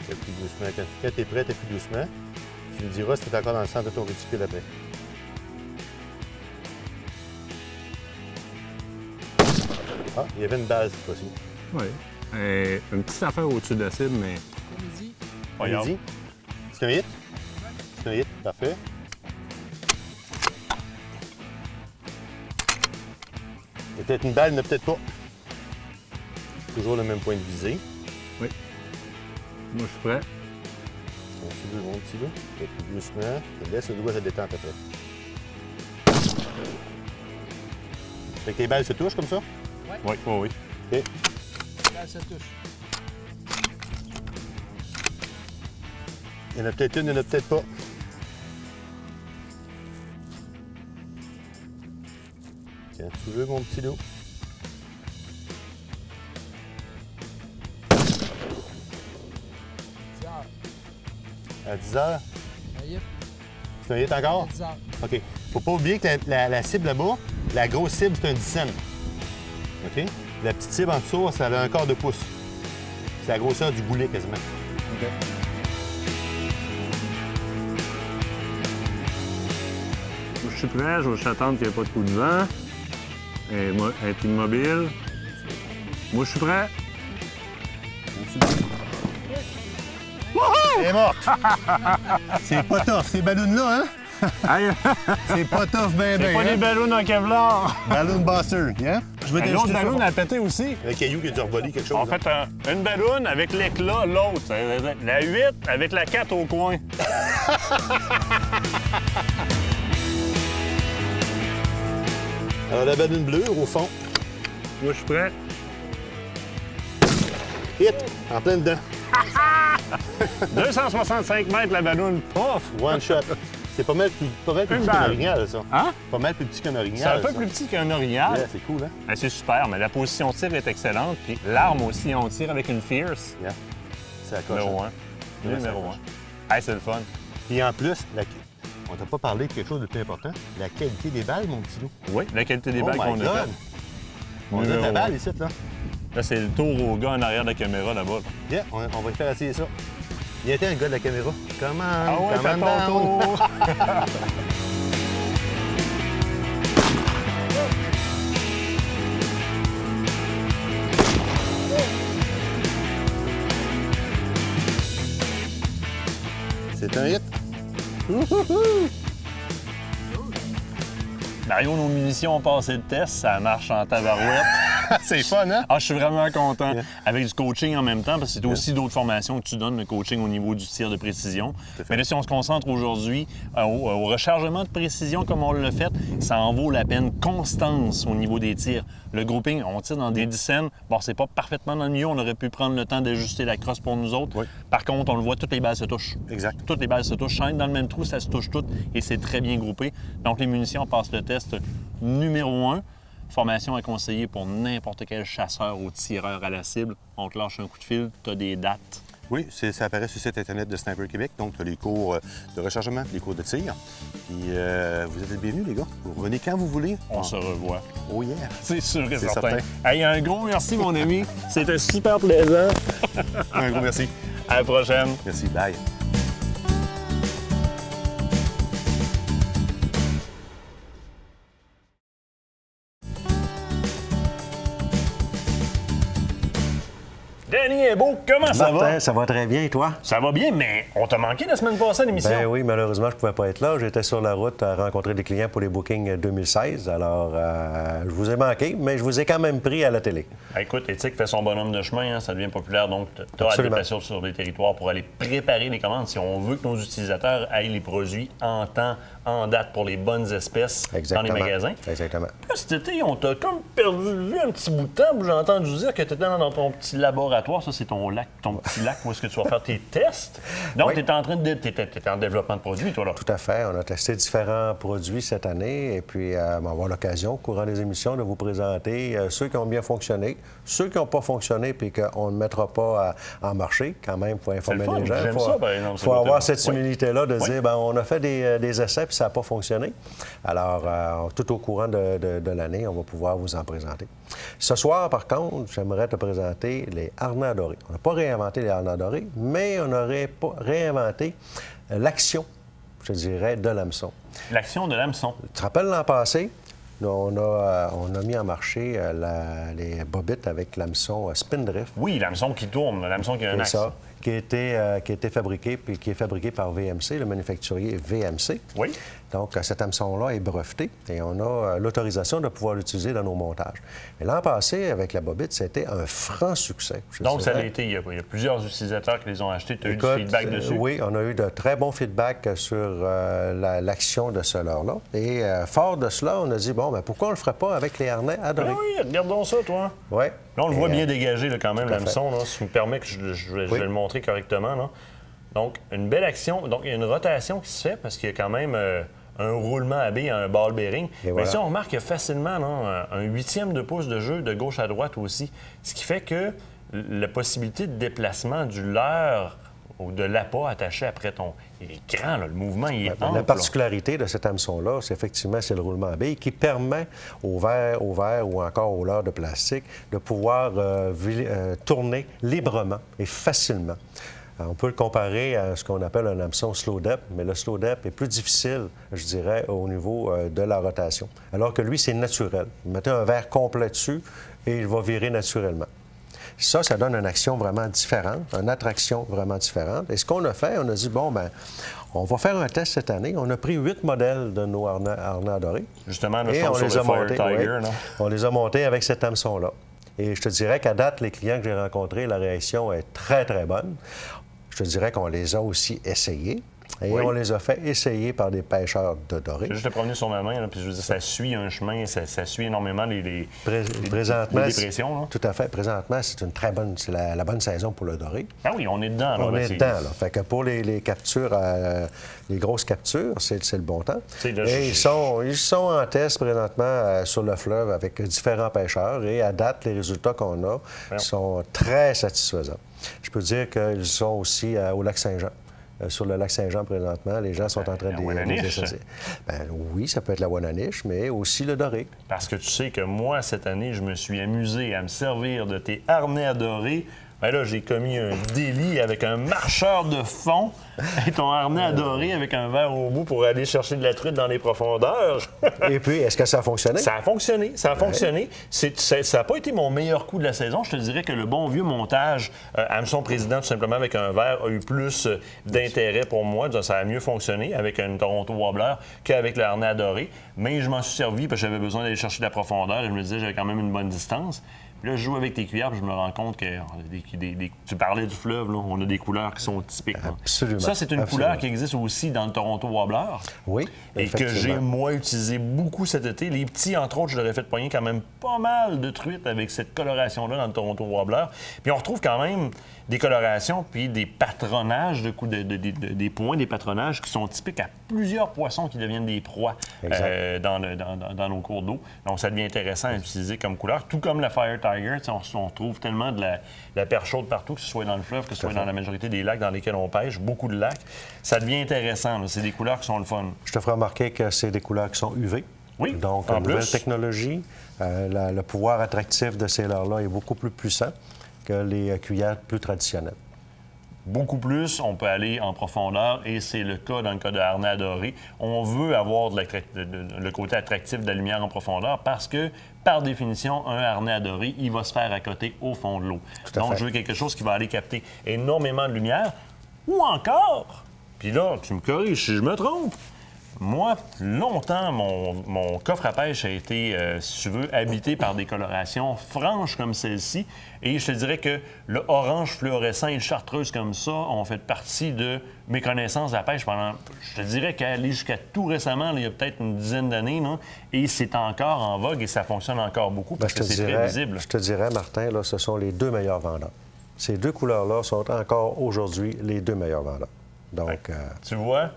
[SPEAKER 3] T'es plus doucement. Quand t'es prêt, t'es plus doucement. Tu me diras si t'es encore dans le centre de ton réticule après. Ah, il y avait une base cette fois-ci.
[SPEAKER 4] Oui. Une petite affaire au-dessus de la cible, mais. Pas grave.
[SPEAKER 3] Allez-y. C'est un hit? C'est un hit, parfait. Il y a peut-être une balle, mais peut-être pas. Toujours le même point de visée.
[SPEAKER 4] Oui. Moi, je suis prêt.
[SPEAKER 3] Un petit peu, mon petit peu. Peut-être plus doucement. Je laisse le doigt se détendre après. Fait que les balles se touchent comme ça?
[SPEAKER 4] Oui, oui, oui.
[SPEAKER 3] OK.
[SPEAKER 2] Là, ça touche.
[SPEAKER 3] Il y en a peut-être une, il y en a peut-être pas. Quand tu veux, mon petit loup. À 10 heures. C'est un hit encore?
[SPEAKER 2] 10 heures.
[SPEAKER 3] OK. Faut pas oublier que la cible là-bas, la grosse cible, c'est un 10 cents. OK? La petite cible en dessous, ça a un quart de pouce. C'est la grosseur du boulet quasiment.
[SPEAKER 4] OK. Moi, je suis prêt. Je vais juste attendre qu'il n'y ait pas de coup de vent. Et moi, être immobile. Moi, je suis prêt.
[SPEAKER 3] Elle est morte! C'est pas tough, ces ballons-là, hein? C'est pas tough, ben,
[SPEAKER 4] C'est pas des ballons en Kevlar.
[SPEAKER 3] Ballon buster, hein? Je vais
[SPEAKER 4] L'autre ballon a pété aussi.
[SPEAKER 3] Un caillou qui a dû revoler quelque chose.
[SPEAKER 4] En fait, une ballonne avec l'éclat, l'autre. La 8 avec la 4 au coin.
[SPEAKER 3] Alors, la ballonne bleue, au fond.
[SPEAKER 4] Moi, je suis prêt.
[SPEAKER 3] Hit, en plein dedans.
[SPEAKER 4] 265 mètres la ballonne. Pof!
[SPEAKER 3] One shot. C'est pas mal plus petit qu'un orignal, ça.
[SPEAKER 4] Hein?
[SPEAKER 3] Pas mal plus petit qu'un
[SPEAKER 4] C'est
[SPEAKER 3] orignal.
[SPEAKER 4] un peu
[SPEAKER 3] ça.
[SPEAKER 4] plus petit qu'un orignal.
[SPEAKER 3] Yeah, c'est cool, hein?
[SPEAKER 4] Ben, c'est super, mais la position de tir est excellente. Puis l'arme aussi, on tire avec une Fierce.
[SPEAKER 3] Yeah. C'est la coche.
[SPEAKER 4] Numéro
[SPEAKER 3] hein.
[SPEAKER 4] 1.
[SPEAKER 3] Ouais,
[SPEAKER 4] Numéro
[SPEAKER 3] c'est
[SPEAKER 4] 1. Hey, c'est le fun.
[SPEAKER 3] Et en plus, on t'a pas parlé de quelque chose de plus important. La qualité des balles, mon petit loup.
[SPEAKER 4] Oui, la qualité des
[SPEAKER 3] Oh
[SPEAKER 4] balles
[SPEAKER 3] my
[SPEAKER 4] qu'on a
[SPEAKER 3] God!
[SPEAKER 4] faites.
[SPEAKER 3] On a de
[SPEAKER 4] Numéro
[SPEAKER 3] la
[SPEAKER 4] un.
[SPEAKER 3] balle ici, là.
[SPEAKER 4] Là, c'est le tour au gars en arrière de la caméra là-bas.
[SPEAKER 3] Yeah, on va lui faire essayer ça. Il était un gars de la caméra. Comment?
[SPEAKER 4] Ah ouais, fais ton tour!
[SPEAKER 3] C'est un hit.
[SPEAKER 4] Mario, nos munitions ont passé le test, ça marche en tabarouette.
[SPEAKER 3] C'est fun, hein?
[SPEAKER 4] Ah, je suis vraiment content.
[SPEAKER 3] Yeah.
[SPEAKER 4] Avec du coaching en même temps, parce que c'est aussi d'autres formations que tu donnes, le coaching au niveau du tir de précision. Mais là, si on se concentre aujourd'hui au rechargement de précision comme on l'a fait, ça en vaut la peine. Constance au niveau des tirs. Le grouping, on tire dans des dizaines. Bon, c'est pas parfaitement dans le milieu, on aurait pu prendre le temps d'ajuster la crosse pour nous autres.
[SPEAKER 3] Oui.
[SPEAKER 4] Par contre, on le voit, toutes les balles se touchent.
[SPEAKER 3] Exact.
[SPEAKER 4] Toutes les balles se touchent. Chaîne dans le même trou, ça se touche toutes et c'est très bien groupé. Donc, les munitions passent le test numéro 1. Formation à conseiller pour n'importe quel chasseur ou tireur à la cible. On te lâche un coup de fil, tu as des dates.
[SPEAKER 3] Oui, ça apparaît sur le site Internet de Sniper Québec. Donc, tu as les cours de rechargement, les cours de tir. Puis, vous êtes les bienvenus, les gars. Vous revenez quand vous voulez.
[SPEAKER 4] On se revoit.
[SPEAKER 3] Oh yeah!
[SPEAKER 4] C'est sûr et
[SPEAKER 3] C'est
[SPEAKER 4] certain.
[SPEAKER 3] certain.
[SPEAKER 4] Hey, un gros merci, mon ami. C'était super plaisant.
[SPEAKER 3] Un gros merci.
[SPEAKER 4] À la prochaine.
[SPEAKER 3] Merci, bye.
[SPEAKER 4] Danny Hébot, comment ça
[SPEAKER 2] Martin,
[SPEAKER 4] va?
[SPEAKER 2] ça va très bien, et toi?
[SPEAKER 4] Ça va bien, mais on t'a manqué la semaine passée à l'émission.
[SPEAKER 2] Ben oui, malheureusement, je ne pouvais pas être là. J'étais sur la route à rencontrer des clients pour les bookings 2016. Alors, je vous ai manqué, mais je vous ai quand même pris à la télé.
[SPEAKER 4] Écoute, Éthique fait son bonhomme de chemin, hein, ça devient populaire, donc tu as à te
[SPEAKER 2] Absolument.
[SPEAKER 4] déplacer sur des territoires pour aller préparer les commandes si on veut que nos utilisateurs aient les produits en temps, en date pour les bonnes espèces
[SPEAKER 2] Exactement.
[SPEAKER 4] dans les magasins.
[SPEAKER 2] Exactement.
[SPEAKER 4] Là, cet été, on t'a comme perdu de vue un petit bout de temps, puis j'ai entendu dire que tu étais dans ton petit laboratoire, ça c'est ton petit lac où est-ce que tu vas faire tes tests. Donc,
[SPEAKER 2] Oui.
[SPEAKER 4] tu étais en développement de produits, toi, là.
[SPEAKER 2] Tout à fait. On a testé différents produits cette année et puis on va avoir l'occasion, au courant des émissions, de vous présenter ceux qui ont bien fonctionné, ceux qui n'ont pas fonctionné puis qu'on ne mettra pas en marché. Quand même, il faut informer
[SPEAKER 4] C'est le fun.
[SPEAKER 2] les gens.
[SPEAKER 4] J'aime ça, par exemple,
[SPEAKER 2] Il
[SPEAKER 4] ce
[SPEAKER 2] faut
[SPEAKER 4] côté-là.
[SPEAKER 2] avoir cette
[SPEAKER 4] Oui.
[SPEAKER 2] humilité-là de
[SPEAKER 4] Oui.
[SPEAKER 2] dire, ben, on a fait des essais puis ça n'a pas fonctionné. Alors, tout au courant de l'année, on va pouvoir vous en présenter. Ce soir, par contre, j'aimerais te présenter les harnais adorés. On n'a pas réinventé les harnais adorés, mais on aurait pas réinventé l'action, je dirais, de l'hameçon.
[SPEAKER 4] L'action de l'hameçon.
[SPEAKER 2] Tu te rappelles l'an passé, on a mis en marché les bobites avec l'hameçon Spindrift.
[SPEAKER 4] Oui, l'hameçon qui tourne, l'hameçon qui a un
[SPEAKER 2] C'est
[SPEAKER 4] axe.
[SPEAKER 2] ça, qui était fabriqué, puis qui est fabriqué par VMC, le manufacturier VMC.
[SPEAKER 4] Oui.
[SPEAKER 2] Donc, cet hameçon-là est breveté et on a l'autorisation de pouvoir l'utiliser dans nos montages. Mais l'an passé, avec la bobite, c'était un franc succès. je
[SPEAKER 4] Donc, ça
[SPEAKER 2] dirais.
[SPEAKER 4] l'a été. Il y a plusieurs utilisateurs qui les ont achetés. Tu as eu du
[SPEAKER 2] Écoute,
[SPEAKER 4] feedback dessus?
[SPEAKER 2] Oui, on a eu de très bons feedbacks sur l'action de ce leurre-là. Et fort de cela, on a dit, bon, ben, pourquoi on ne le ferait pas avec les harnais adorés?
[SPEAKER 4] Ah oui, regardons ça, toi.
[SPEAKER 2] Oui.
[SPEAKER 4] Là, on le voit bien dégagé, là, quand même,
[SPEAKER 2] tout à
[SPEAKER 4] l'hameçon. Si tu me permets que je vais le montrer correctement. Là. Donc, une belle action. Donc, il y a une rotation qui se fait parce qu'il y a quand même un roulement à billes, un ball bearing. Mais
[SPEAKER 2] voilà.
[SPEAKER 4] si on remarque, il y a facilement là, un huitième de pouce de jeu de gauche à droite aussi. Ce qui fait que la possibilité de déplacement du leurre ou de l'appât attaché après ton... Il est grand, là, le mouvement, il est ample.
[SPEAKER 2] La particularité de cet hameçon-là, c'est effectivement c'est le roulement à billes qui permet au verre ou encore au leurre de plastique de pouvoir tourner librement et facilement. On peut le comparer à ce qu'on appelle un hameçon slow depth, mais le slow depth est plus difficile, je dirais, au niveau de la rotation. Alors que lui, c'est naturel. Vous mettez un verre complet dessus et il va virer naturellement. Ça donne une action vraiment différente, une attraction vraiment différente. Et ce qu'on a fait, on a dit, bon, ben, On va faire un test cette année. On a pris 8 modèles de nos harnais adorés.
[SPEAKER 4] Justement, là,
[SPEAKER 2] Et
[SPEAKER 4] je
[SPEAKER 2] on
[SPEAKER 4] tombe
[SPEAKER 2] les
[SPEAKER 4] sur
[SPEAKER 2] a
[SPEAKER 4] le Fire
[SPEAKER 2] montés.
[SPEAKER 4] Tiger,
[SPEAKER 2] Ouais.
[SPEAKER 4] là.
[SPEAKER 2] On les a montés avec cet hameçon-là. Et je te dirais qu'à date, les clients que j'ai rencontrés, la réaction est très, très bonne. Je te dirais qu'on les a aussi essayés. Et
[SPEAKER 4] Oui.
[SPEAKER 2] on les a fait essayer par des pêcheurs de doré.
[SPEAKER 4] J'ai juste te promener sur ma main, là, puis je veux dire, ça suit un chemin, ça suit énormément les
[SPEAKER 2] Présentement,
[SPEAKER 4] dépressions. Là.
[SPEAKER 2] tout à fait. Présentement, c'est une très bonne, c'est la bonne saison pour le doré.
[SPEAKER 4] Ah oui, on est dedans. Là,
[SPEAKER 2] On
[SPEAKER 4] là,
[SPEAKER 2] est dedans, là. Fait que pour les captures, les grosses captures, c'est le bon temps.
[SPEAKER 4] C'est là,
[SPEAKER 2] Et ils sont en test présentement sur le fleuve avec différents pêcheurs. Et à date, les résultats qu'on a sont très satisfaisants. Je peux dire qu'ils sont aussi au lac Saint-Jean. Sur le lac Saint-Jean, présentement, les gens sont en train de les
[SPEAKER 4] Wannaniche.
[SPEAKER 2] essayer. Oui, ça peut être la Wannaniche, mais aussi le doré.
[SPEAKER 4] Parce que tu sais que moi, cette année, je me suis amusé à me servir de tes harnais adorés. Ben là, j'ai commis un délit avec un marcheur de fond et ton harnais adoré avec un verre au bout pour aller chercher de la truite dans les profondeurs.
[SPEAKER 2] Et puis, est-ce que ça a fonctionné?
[SPEAKER 4] Ça a fonctionné, ça a fonctionné. Ça n'a pas été mon meilleur coup de la saison. Je te dirais que le bon vieux montage, hameçon président, tout simplement avec un verre, a eu plus d'intérêt pour moi. Ça a mieux fonctionné avec une Toronto Wobbler qu'avec le harnais adoré. Mais je m'en suis servi parce que j'avais besoin d'aller chercher de la profondeur et je me disais j'avais quand même une bonne distance. Puis là, je joue avec tes cuillères puis je me rends compte que tu parlais du fleuve, là, on a des couleurs qui sont typiques. Là.
[SPEAKER 2] Absolument.
[SPEAKER 4] Ça, c'est une
[SPEAKER 2] Absolument.
[SPEAKER 4] couleur qui existe aussi dans le Toronto Wobbler.
[SPEAKER 2] Oui,
[SPEAKER 4] Et que j'ai,
[SPEAKER 2] effectivement.
[SPEAKER 4] moi, utilisé beaucoup cet été. Les petits, entre autres, je leur ai fait poigner quand même pas mal de truites avec cette coloration-là dans le Toronto Wobbler. Puis on retrouve quand même des colorations puis des patronages, des points, des patronages qui sont typiques à plusieurs poissons qui deviennent des proies dans nos cours d'eau. Donc, ça devient intéressant à utiliser comme couleur. Tout comme la Fire Tiger, on trouve tellement de la perche chaude partout, que ce soit dans le fleuve, que ce soit dans la majorité des lacs dans lesquels on pêche, beaucoup de lacs. Ça devient intéressant. Là. C'est des couleurs qui sont le fun.
[SPEAKER 2] Je te ferai remarquer que c'est des couleurs qui sont UV.
[SPEAKER 4] Oui,
[SPEAKER 2] Donc,
[SPEAKER 4] en
[SPEAKER 2] une nouvelle
[SPEAKER 4] plus.
[SPEAKER 2] technologie, le pouvoir attractif de ces leurres-là est beaucoup plus puissant que les cuillères plus traditionnelles.
[SPEAKER 4] Beaucoup plus, on peut aller en profondeur et c'est le cas dans le cas de harnais adoré. On veut avoir le côté attractif de la lumière en profondeur parce que, par définition, un harnais adoré, il va se faire accoter au fond de l'eau.
[SPEAKER 2] à
[SPEAKER 4] Donc,
[SPEAKER 2] fait.
[SPEAKER 4] je veux quelque chose qui va aller capter énormément de lumière ou encore, puis là, tu me corriges si je me trompe, moi, longtemps, mon coffre à pêche a été, si tu veux, habité par des colorations franches comme celle-ci. Et je te dirais que le orange fluorescent et le chartreuse comme ça ont fait partie de mes connaissances de la pêche pendant, je te dirais qu'à aller jusqu'à tout récemment, là, il y a peut-être une dizaine d'années, là, et c'est encore en vogue et ça fonctionne encore beaucoup parce que c'est très visible.
[SPEAKER 2] Je te dirais, Martin, là, ce sont les 2 meilleurs vendeurs. Ces 2 couleurs-là sont encore aujourd'hui les 2 meilleurs vendeurs. Donc,
[SPEAKER 4] Tu vois?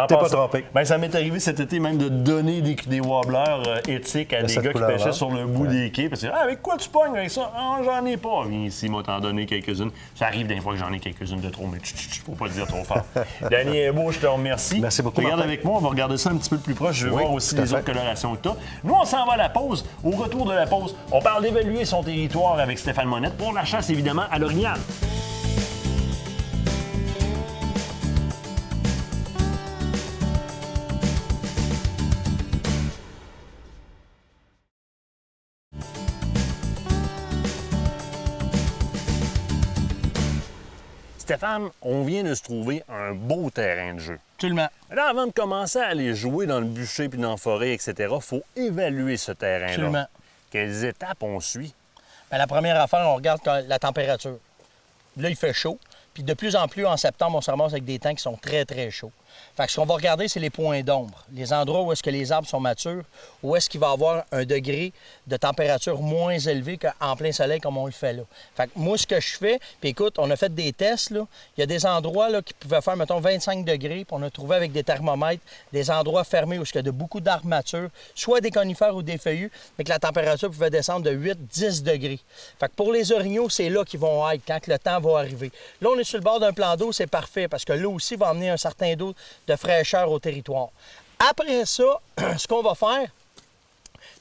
[SPEAKER 2] T'es pas trompé.
[SPEAKER 4] Ben, ça m'est arrivé cet été même de donner des wobblers éthiques à des
[SPEAKER 2] cette
[SPEAKER 4] gars qui
[SPEAKER 2] couleur-là.
[SPEAKER 4] pêchaient sur le bout des quais. Parce que, avec quoi tu pognes avec ça? Ah, j'en ai pas. Ici, m'a t'en donné quelques-unes. Ça arrive des fois que j'en ai quelques-unes de trop, mais faut pas le dire trop fort. Danny Hébot, je te remercie.
[SPEAKER 2] Merci beaucoup,
[SPEAKER 4] Regarde
[SPEAKER 2] Martin.
[SPEAKER 4] avec moi, on va regarder ça un petit peu plus proche. Je vais
[SPEAKER 2] Oui,
[SPEAKER 4] voir aussi
[SPEAKER 2] tout à
[SPEAKER 4] les
[SPEAKER 2] fait.
[SPEAKER 4] autres colorations que tu as. Nous, on s'en va à la pause. Au retour de la pause, on parle d'évaluer son territoire avec Stéphane Monette pour la chasse, évidemment, à l'orignal. Stéphane, on vient de se trouver un beau terrain de jeu.
[SPEAKER 5] Absolument.
[SPEAKER 4] Là, avant de commencer à aller jouer dans le bûcher puis dans la forêt, etc., il faut évaluer ce terrain-là.
[SPEAKER 5] Absolument.
[SPEAKER 4] Quelles étapes on suit?
[SPEAKER 5] Bien, la première affaire, on regarde la température. Là, il fait chaud. Puis de plus en plus, en septembre, on se ramasse avec des temps qui sont très, très chauds. Fait que ce qu'on va regarder, c'est les points d'ombre. Les endroits où est-ce que les arbres sont matures, où est-ce qu'il va y avoir un degré de température moins élevé qu'en plein soleil comme on le fait là. Fait que moi, ce que je fais, puis écoute, on a fait des tests, là. Il y a des endroits là, qui pouvaient faire, mettons, 25 degrés, puis on a trouvé avec des thermomètres des endroits fermés où il y a de beaucoup d'arbres matures, soit des conifères ou des feuillus, mais que la température pouvait descendre de 8-10 degrés. Fait que pour les orignaux, c'est là qu'ils vont être quand le temps va arriver. Là, on est sur le bord d'un plan d'eau, c'est parfait, parce que l'eau aussi va amener un certain d'eau de fraîcheur au territoire. Après ça, ce qu'on va faire,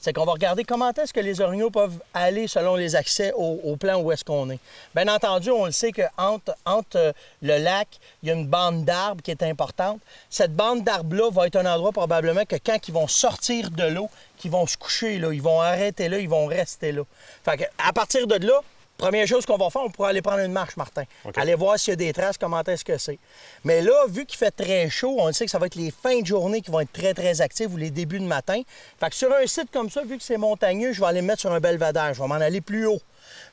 [SPEAKER 5] c'est qu'on va regarder comment est-ce que les orignaux peuvent aller selon les accès au plan où est-ce qu'on est. Bien entendu, on le sait qu'entre le lac, il y a une bande d'arbres qui est importante. Cette bande d'arbres-là va être un endroit probablement que quand ils vont sortir de l'eau, qu'ils vont se coucher là, ils vont arrêter là, ils vont rester là. Fait que, à partir de là, Première chose qu'on va faire, on pourra aller prendre une marche, Martin.
[SPEAKER 4] OK.
[SPEAKER 5] Aller voir s'il y a des traces, comment est-ce que c'est. Mais là, vu qu'il fait très chaud, on sait que ça va être les fins de journée qui vont être très, très actives ou les débuts de matin. Fait que sur un site comme ça, vu que c'est montagneux, je vais aller me mettre sur un belvédère. Je vais m'en aller plus haut.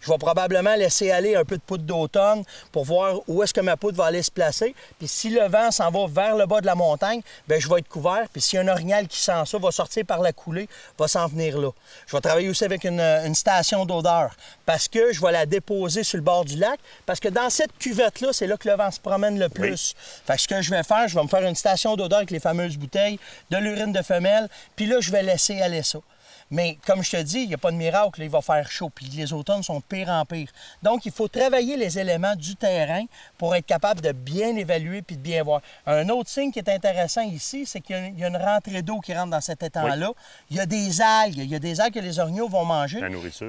[SPEAKER 5] Je vais probablement laisser aller un peu de poudre d'automne pour voir où est-ce que ma poudre va aller se placer. Puis si le vent s'en va vers le bas de la montagne, bien, je vais être couvert. Puis s'il y a un orignal qui sent ça, va sortir par la coulée, va s'en venir là. Je vais travailler aussi avec une station d'odeur parce que je vais la déposer sur le bord du lac. Parce que dans cette cuvette-là, c'est là que le vent se promène le plus. Fait que ce que je vais faire, je vais me faire une station d'odeur avec les fameuses bouteilles de l'urine de femelle. Puis là, je vais laisser aller ça. Mais comme je te dis, il n'y a pas de miracle, là, il va faire chaud, puis les automnes sont de pire en pire. Donc, il faut travailler les éléments du terrain pour être capable de bien évaluer puis de bien voir. Un autre signe qui est intéressant ici, c'est qu'il y a une rentrée d'eau qui rentre dans cet étang-là. Oui. Il y a des algues que les orignaux vont manger.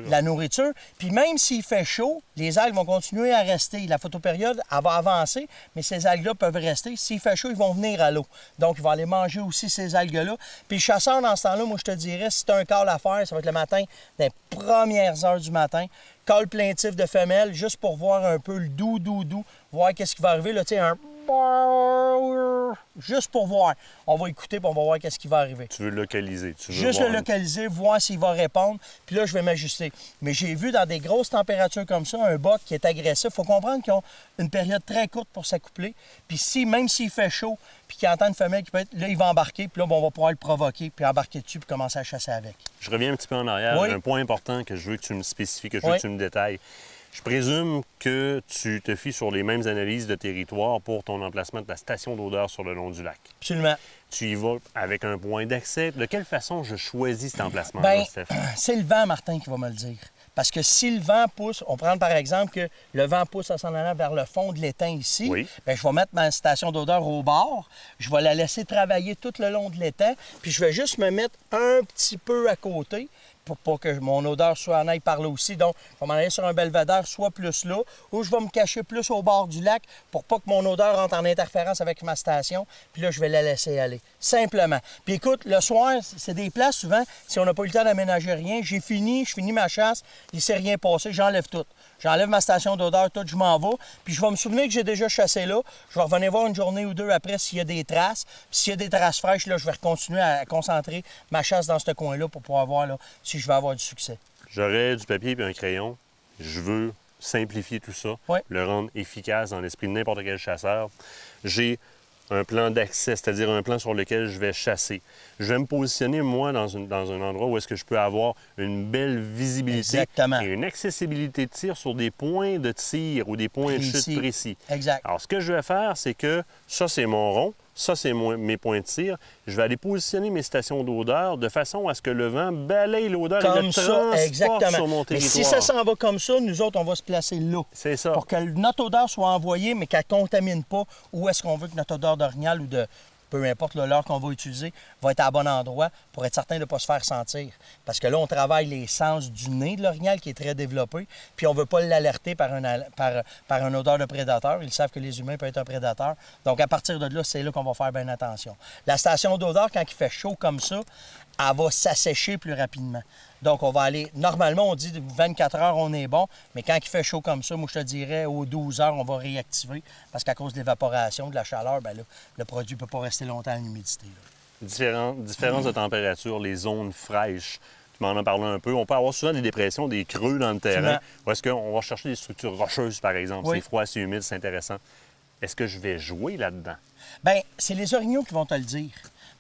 [SPEAKER 5] La nourriture. Puis même s'il fait chaud, les algues vont continuer à rester. La photopériode, elle va avancer, mais ces algues-là peuvent rester. S'il fait chaud, ils vont venir à l'eau. Donc, ils vont aller manger aussi ces algues-là. Puis le chasseur, dans ce temps-là, moi, je te dirais, si tu as un call à faire, ça va être le matin, des premières heures du matin. Call plaintif de femelle, juste pour voir un peu le doux, voir qu'est-ce qui va arriver. Là, tu sais, un... Juste pour voir. On va écouter et on va voir qu'est-ce qui va arriver.
[SPEAKER 4] Tu veux le localiser.
[SPEAKER 5] Juste le localiser, voir s'il va répondre. Puis là, je vais m'ajuster. Mais j'ai vu dans des grosses températures comme ça, un boc qui est agressif. Il faut comprendre qu'ils ont une période très courte pour s'accoupler. Puis même s'il fait chaud, puis qu'il entend une femelle qui peut être... Là, il va embarquer. Puis là, on va pouvoir le provoquer, puis embarquer dessus, puis commencer à chasser avec.
[SPEAKER 4] Je reviens un petit peu en arrière.
[SPEAKER 5] Oui.
[SPEAKER 4] Un point important que je veux que tu me spécifies, que je veux que tu me détailles. Je présume que tu te fies sur les mêmes analyses de territoire pour ton emplacement de ta station d'odeur sur le long du lac.
[SPEAKER 5] Absolument.
[SPEAKER 4] Tu y vas avec un point d'accès. De quelle façon je choisis cet emplacement-là,
[SPEAKER 5] Bien,
[SPEAKER 4] Stéphane?
[SPEAKER 5] c'est le vent, Martin, qui va me le dire. Parce que si le vent pousse, on prend par exemple que le vent pousse en s'en allant vers le fond de l'étang ici,
[SPEAKER 4] oui.
[SPEAKER 5] Bien, je vais mettre ma station d'odeur au bord, je vais la laisser travailler tout le long de l'étang, puis je vais juste me mettre un petit peu à côté pour pas que mon odeur soit en aille par là aussi. Donc, je vais m'en aller sur un belvédère, soit plus là, ou je vais me cacher plus au bord du lac pour pas que mon odeur entre en interférence avec ma station. Puis là, je vais la laisser aller, simplement. Puis écoute, le soir, c'est des places, souvent, si on n'a pas eu le temps d'aménager rien, je finis ma chasse, il ne s'est rien passé, j'enlève tout. J'enlève ma station d'odeur, tout, je m'en vais. Puis je vais me souvenir que j'ai déjà chassé là. Je vais revenir voir une journée ou deux après s'il y a des traces. Puis s'il y a des traces fraîches, là, je vais continuer à concentrer ma chasse dans ce coin-là pour pouvoir voir là, si je vais avoir du succès.
[SPEAKER 4] J'aurais du papier et un crayon. Je veux simplifier tout ça, le rendre efficace dans l'esprit de n'importe quel chasseur. J'ai un plan d'accès, c'est-à-dire un plan sur lequel je vais chasser. Je vais me positionner, moi, dans un endroit où est-ce que je peux avoir une belle visibilité.
[SPEAKER 5] Exactement.
[SPEAKER 4] Et une accessibilité de tir sur des points de tir ou des points de chute précis.
[SPEAKER 5] Exact.
[SPEAKER 4] Alors, ce que je vais faire, c'est que ça, c'est mon rond. Ça, c'est mes points de tir. Je vais aller positionner mes stations d'odeur de façon à ce que le vent balaye l'odeur et le transporte sur mon territoire.
[SPEAKER 5] Mais si ça s'en va comme ça, nous autres, on va se placer là.
[SPEAKER 4] C'est ça.
[SPEAKER 5] Pour que notre odeur soit envoyée, mais qu'elle ne contamine pas où est-ce qu'on veut que notre odeur d'orignal ou de peu importe l'heure qu'on va utiliser, va être à bon endroit pour être certain de ne pas se faire sentir. Parce que là, on travaille les sens du nez de l'orignal qui est très développé, puis on ne veut pas l'alerter par une odeur de prédateur. Ils savent que les humains peuvent être un prédateur. Donc, à partir de là, c'est là qu'on va faire bien attention. La station d'odeur, quand il fait chaud comme ça, elle va s'assécher plus rapidement. Donc, on va aller... Normalement, on dit 24 heures, on est bon, mais quand il fait chaud comme ça, moi, je te dirais, aux 12 heures, on va réactiver parce qu'à cause de l'évaporation, de la chaleur, bien là, le produit ne peut pas rester longtemps à l'humidité.
[SPEAKER 4] Différence de température, les zones fraîches. Tu m'en as parlé un peu. On peut avoir souvent des dépressions, des creux dans le terrain. Ou est-ce qu'on va chercher des structures rocheuses, par exemple?
[SPEAKER 5] Oui.
[SPEAKER 4] C'est froid, c'est humide, c'est intéressant. Est-ce que je vais jouer là-dedans?
[SPEAKER 5] Bien, c'est les orignaux qui vont te le dire.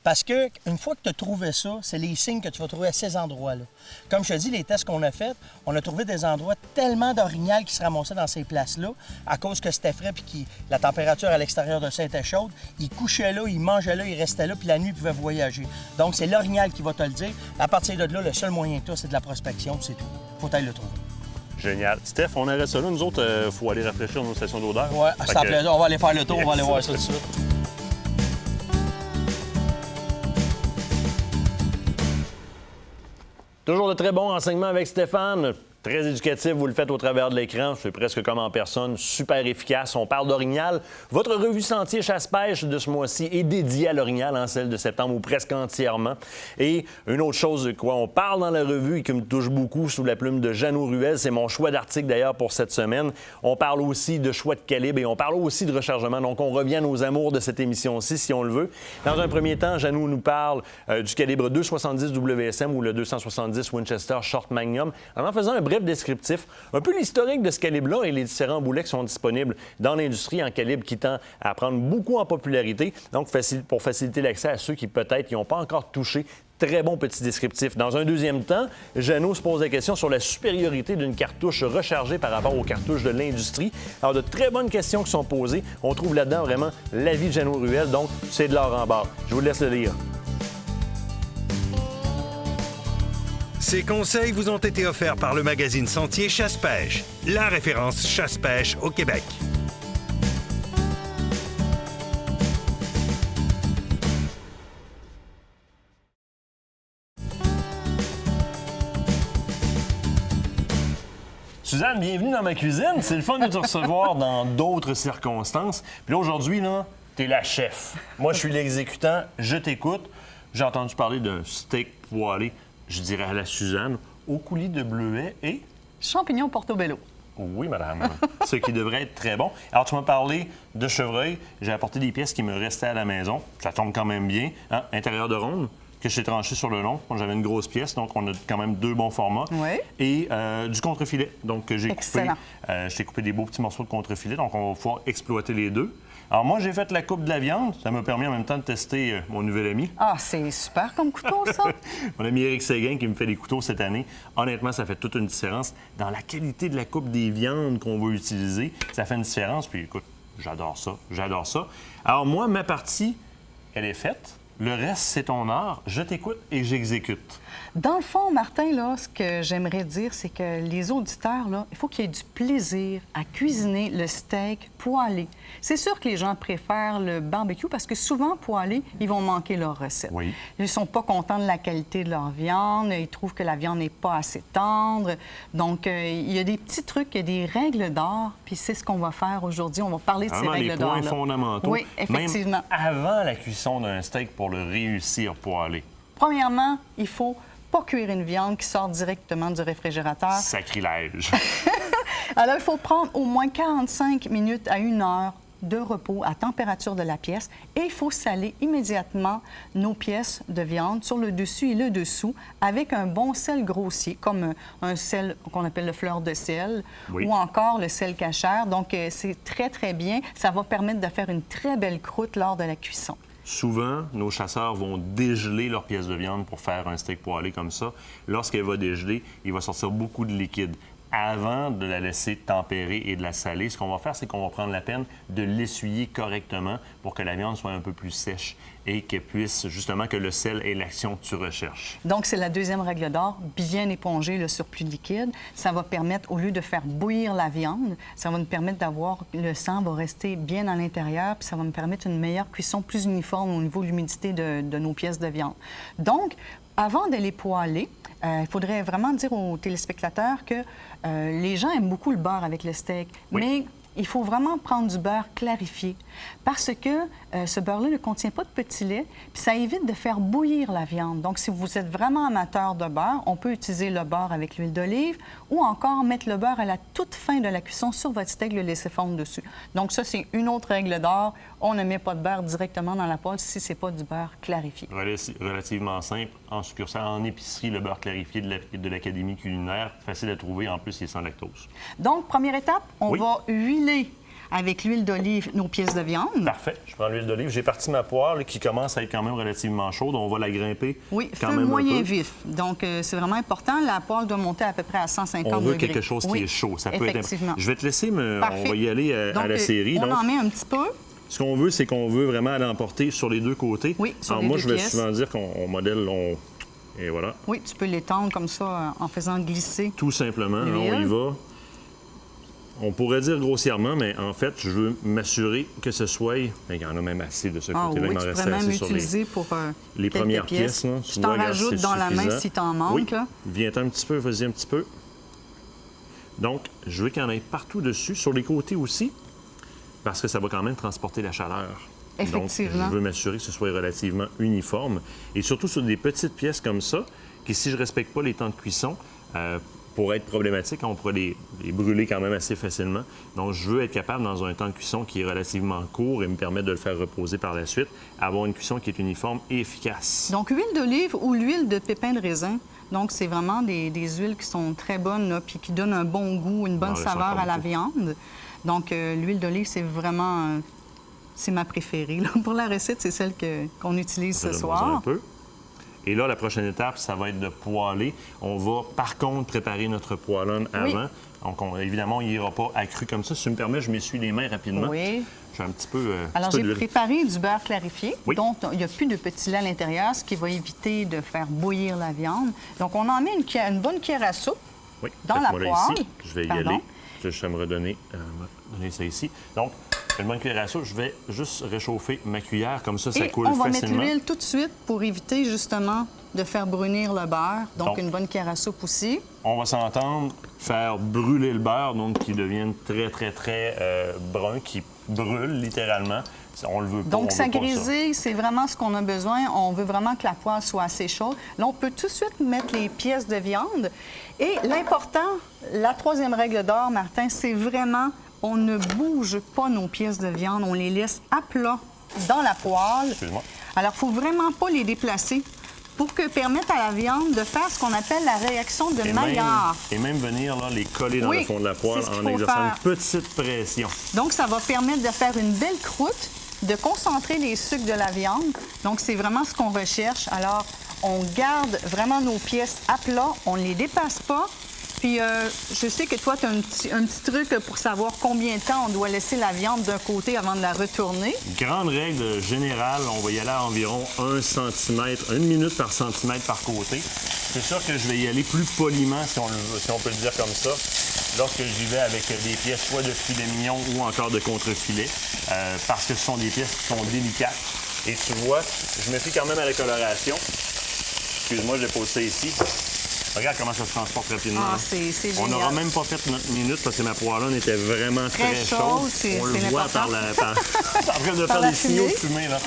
[SPEAKER 5] Parce qu'une fois que tu as trouvé ça, c'est les signes que tu vas trouver à ces endroits-là. Comme je te dis, les tests qu'on a faits, on a trouvé des endroits tellement d'orignal qui se ramassaient dans ces places-là, à cause que c'était frais puis que la température à l'extérieur de ça était chaude. Ils couchaient là, ils mangeaient là, ils restaient là, puis la nuit, ils pouvaient voyager. Donc, c'est l'orignal qui va te le dire. À partir de là, le seul moyen que tu as, c'est de la prospection, c'est tout. Faut aller le trouver.
[SPEAKER 4] Génial. Steph, on arrête ça là. Nous autres, il faut aller rafraîchir nos stations d'odeur.
[SPEAKER 5] Oui, on va aller faire le tour, on va aller voir ça tout de suite.
[SPEAKER 4] Toujours de très bons renseignements avec Stéphane. Très éducatif, vous le faites au travers de l'écran, c'est presque comme en personne, super efficace. On parle d'Orignal. Votre revue Sentier Chasse-Pêche de ce mois-ci est dédiée à l'Orignal, en celle de septembre, ou presque entièrement. Et une autre chose de quoi on parle dans la revue et qui me touche beaucoup sous la plume de Jeannot Ruel, c'est mon choix d'article d'ailleurs pour cette semaine. On parle aussi de choix de calibre et on parle aussi de rechargement. Donc on revient à nos amours de cette émission-ci, si on le veut. Dans un premier temps, Jeannot nous parle du calibre 270 WSM ou le 270 Winchester Short Magnum, en faisant un bref descriptif, un peu l'historique de ce calibre-là et les différents boulets qui sont disponibles dans l'industrie en calibre qui tend à prendre beaucoup en popularité. Donc, pour faciliter l'accès à ceux qui peut-être n'y ont pas encore touché, très bon petit descriptif. Dans un deuxième temps, Jeannot se pose la question sur la supériorité d'une cartouche rechargée par rapport aux cartouches de l'industrie. Alors, de très bonnes questions qui sont posées. On trouve là-dedans vraiment l'avis de Jeannot Ruel, donc c'est de l'or en barre. Je vous laisse le lire.
[SPEAKER 1] Ces conseils vous ont été offerts par le magazine Sentier Chasse-Pêche, la référence chasse-pêche au Québec.
[SPEAKER 4] Suzanne, bienvenue dans ma cuisine. C'est le fun de te recevoir dans d'autres circonstances. Puis là, aujourd'hui, là, t'es la chef. Moi, je suis l'exécutant. Je t'écoute. J'ai entendu parler d'un steak poêlé, je dirais à la Suzanne, au coulis de bleuet et...
[SPEAKER 6] champignons portobello.
[SPEAKER 4] Oui, madame. Ce qui devrait être très bon. Alors, tu m'as parlé de chevreuil. J'ai apporté des pièces qui me restaient à la maison. Ça tombe quand même bien. Hein? Intérieur de ronde, que j'ai tranché sur le long. J'avais une grosse pièce, donc on a quand même 2 bons formats.
[SPEAKER 6] Oui.
[SPEAKER 4] Et du contrefilet. Donc, j'ai coupé.
[SPEAKER 6] Excellent.
[SPEAKER 4] J'ai coupé des beaux petits morceaux de contrefilet. Donc, on va pouvoir exploiter les deux. Alors, moi, j'ai fait la coupe de la viande. Ça m'a permis en même temps de tester mon nouvel ami.
[SPEAKER 6] Ah, c'est super comme couteau, ça.
[SPEAKER 4] Mon ami Éric Séguin qui me fait des couteaux cette année. Honnêtement, ça fait toute une différence. Dans la qualité de la coupe des viandes qu'on va utiliser, ça fait une différence. Puis, écoute, j'adore ça. J'adore ça. Alors, moi, ma partie, elle est faite. Le reste, c'est ton art. Je t'écoute et j'exécute.
[SPEAKER 6] Dans le fond, Martin, là, ce que j'aimerais dire, c'est que les auditeurs, là, il faut qu'il y ait du plaisir à cuisiner le steak poêlé. C'est sûr que les gens préfèrent le barbecue parce que souvent, poêlé, ils vont manquer leur recette.
[SPEAKER 4] Oui.
[SPEAKER 6] Ils ne sont pas contents de la qualité de leur viande. Ils trouvent que la viande n'est pas assez tendre. Donc, il y a des petits trucs, il y a des règles d'or. Puis c'est ce qu'on va faire aujourd'hui. On va parler de ces règles d'or.
[SPEAKER 4] Les points fondamentaux.
[SPEAKER 6] Oui, effectivement.
[SPEAKER 4] Même avant la cuisson d'un steak pour le réussir poêlé.
[SPEAKER 6] Premièrement, il faut pas cuire une viande qui sort directement du réfrigérateur.
[SPEAKER 4] Sacrilège.
[SPEAKER 6] Alors, il faut prendre au moins 45 minutes à 1 heure de repos à température de la pièce et il faut saler immédiatement nos pièces de viande sur le dessus et le dessous avec un bon sel grossier, comme un sel qu'on appelle le fleur de sel ou encore le sel cachère. Donc, c'est très, très bien. Ça va permettre de faire une très belle croûte lors de la cuisson.
[SPEAKER 4] Souvent, nos chasseurs vont dégeler leur pièce de viande pour faire un steak poêlé comme ça. Lorsqu'elle va dégeler, il va sortir beaucoup de liquide. Avant de la laisser tempérer et de la saler, ce qu'on va faire, c'est qu'on va prendre la peine de l'essuyer correctement pour que la viande soit un peu plus sèche et qu'elle puisse, justement, que le sel ait l'action que tu recherches.
[SPEAKER 6] Donc, c'est la deuxième règle d'or, bien éponger le surplus liquide. Ça va permettre, au lieu de faire bouillir la viande, ça va nous permettre d'avoir, le sang va rester bien à l'intérieur, puis ça va nous permettre une meilleure cuisson plus uniforme au niveau de l'humidité de nos pièces de viande. Donc, avant de les poêler, il faudrait vraiment dire aux téléspectateurs que les gens aiment beaucoup le beurre avec le steak, mais il faut vraiment prendre du beurre clarifié parce que ce beurre-là ne contient pas de petit lait, puis ça évite de faire bouillir la viande. Donc, si vous êtes vraiment amateur de beurre, on peut utiliser le beurre avec l'huile d'olive ou encore mettre le beurre à la toute fin de la cuisson sur votre steak, le laisser fondre dessus. Donc, ça, c'est une autre règle d'or. On ne met pas de beurre directement dans la poêle si ce n'est pas du beurre clarifié.
[SPEAKER 4] Relativement simple. En succursale, en épicerie, le beurre clarifié de l'Académie culinaire, facile à trouver. En plus, il est sans lactose.
[SPEAKER 6] Donc, première étape, on va huiler avec l'huile d'olive nos pièces de viande.
[SPEAKER 4] Parfait. Je prends l'huile d'olive. J'ai parti ma poêle là, qui commence à être quand même relativement chaude. On va la grimper.
[SPEAKER 6] Oui,
[SPEAKER 4] quand
[SPEAKER 6] feu
[SPEAKER 4] même
[SPEAKER 6] moyen vif. Donc, c'est vraiment important. La poêle doit monter à peu près à 150 degrés.
[SPEAKER 4] On veut quelque chose qui est chaud. Ça peut
[SPEAKER 6] effectivement.
[SPEAKER 4] Je vais te laisser, on va y aller à la série.
[SPEAKER 6] On en met un petit peu.
[SPEAKER 4] Ce qu'on veut, c'est qu'on veut vraiment aller emporter sur les deux côtés.
[SPEAKER 6] Oui, sur
[SPEAKER 4] Alors,
[SPEAKER 6] les
[SPEAKER 4] moi,
[SPEAKER 6] deux
[SPEAKER 4] je vais
[SPEAKER 6] pièces.
[SPEAKER 4] souvent dire qu'on modèle... Et voilà.
[SPEAKER 6] Oui, tu peux l'étendre comme ça en faisant glisser.
[SPEAKER 4] Tout simplement.
[SPEAKER 6] l'huile.
[SPEAKER 4] On y va. On pourrait dire grossièrement, mais en fait, je veux m'assurer que ce soit... Il y en a même assez de ce côté-là.
[SPEAKER 6] Oui,
[SPEAKER 4] Il m'en
[SPEAKER 6] tu
[SPEAKER 4] reste
[SPEAKER 6] pourrais même
[SPEAKER 4] assez sur
[SPEAKER 6] utiliser pour
[SPEAKER 4] les
[SPEAKER 6] quelques
[SPEAKER 4] premières pièces. Là,
[SPEAKER 6] Je t'en rajoute dans la main si t'en manques.
[SPEAKER 4] Oui.
[SPEAKER 6] Là.
[SPEAKER 4] Viens un petit peu, vas-y un petit peu. Donc, je veux qu'il y en ait partout dessus, sur les côtés aussi, parce que ça va quand même transporter la chaleur.
[SPEAKER 6] Effectivement.
[SPEAKER 4] Donc, je veux m'assurer que ce soit relativement uniforme. Et surtout sur des petites pièces comme ça, qui, si je ne respecte pas les temps de cuisson, pourraient être problématiques. On pourrait les brûler quand même assez facilement. Donc, je veux être capable, dans un temps de cuisson qui est relativement court et me permettre de le faire reposer par la suite, avoir une cuisson qui est uniforme et efficace.
[SPEAKER 6] Donc, huile d'olive ou l'huile de pépin de raisin. Donc, c'est vraiment des huiles qui sont très bonnes, là, puis qui donnent un bon goût, une bonne saveur à la viande. Donc, l'huile d'olive, c'est vraiment... c'est ma préférée. Là. Pour la recette, c'est celle qu'on utilise ce soir.
[SPEAKER 4] Un peu. Et là, la prochaine étape, ça va être de poêler. On va, par contre, préparer notre poêlonne avant. Donc, évidemment, il n'ira pas accru comme ça. Si tu me permets, je m'essuie les mains rapidement.
[SPEAKER 6] Oui.
[SPEAKER 4] J'ai un petit peu...
[SPEAKER 6] Alors, j'ai préparé du beurre clarifié.
[SPEAKER 4] Oui.
[SPEAKER 6] Donc, il n'y a plus de petits laits à l'intérieur, ce qui va éviter de faire bouillir la viande. Donc, on en met une bonne cuillère à soupe dans la poêle.
[SPEAKER 4] Ici. Je vais y aller. Je vais me redonner ça ici. Donc, une bonne cuillère à soupe, je vais juste réchauffer ma cuillère. Comme ça coule facilement.
[SPEAKER 6] On va mettre l'huile tout de suite pour éviter, justement, de faire brunir le beurre. Donc, une bonne cuillère à soupe aussi.
[SPEAKER 4] On va s'entendre faire brûler le beurre, donc qui devienne très, très, très brun, qui brûle littéralement. On le veut pas.
[SPEAKER 6] Donc, ça grisille, c'est vraiment ce qu'on a besoin. On veut vraiment que la poêle soit assez chaude. Là, on peut tout de suite mettre les pièces de viande. Et l'important, la troisième règle d'or, Martin, c'est vraiment, on ne bouge pas nos pièces de viande. On les laisse à plat dans la poêle.
[SPEAKER 4] Excuse-moi.
[SPEAKER 6] Alors, il ne faut vraiment pas les déplacer pour permettre à la viande de faire ce qu'on appelle la réaction de Maillard.
[SPEAKER 4] Et même venir là, les coller dans le fond de la poêle en exerçant une petite pression.
[SPEAKER 6] Donc, ça va permettre de faire une belle croûte, de concentrer les sucres de la viande. Donc, c'est vraiment ce qu'on recherche. Alors, on garde vraiment nos pièces à plat, on ne les dépasse pas. Puis, je sais que toi, tu as un petit truc pour savoir combien de temps on doit laisser la viande d'un côté avant de la retourner.
[SPEAKER 4] Grande règle générale, on va y aller à environ 1 cm, 1 minute par centimètre par côté. C'est sûr que je vais y aller plus poliment, si on peut le dire comme ça, lorsque j'y vais avec des pièces soit de filet mignon ou encore de contre-filet, parce que ce sont des pièces qui sont délicates. Et tu vois, je me fie quand même à la coloration. Excuse-moi, je l'ai posé ici. Regarde comment ça se transporte rapidement.
[SPEAKER 6] Ah, c'est génial.
[SPEAKER 4] On n'aura même pas fait notre minute parce que ma poêlonne était vraiment très chaude. On le voit par en train de faire des signaux de fumée, là.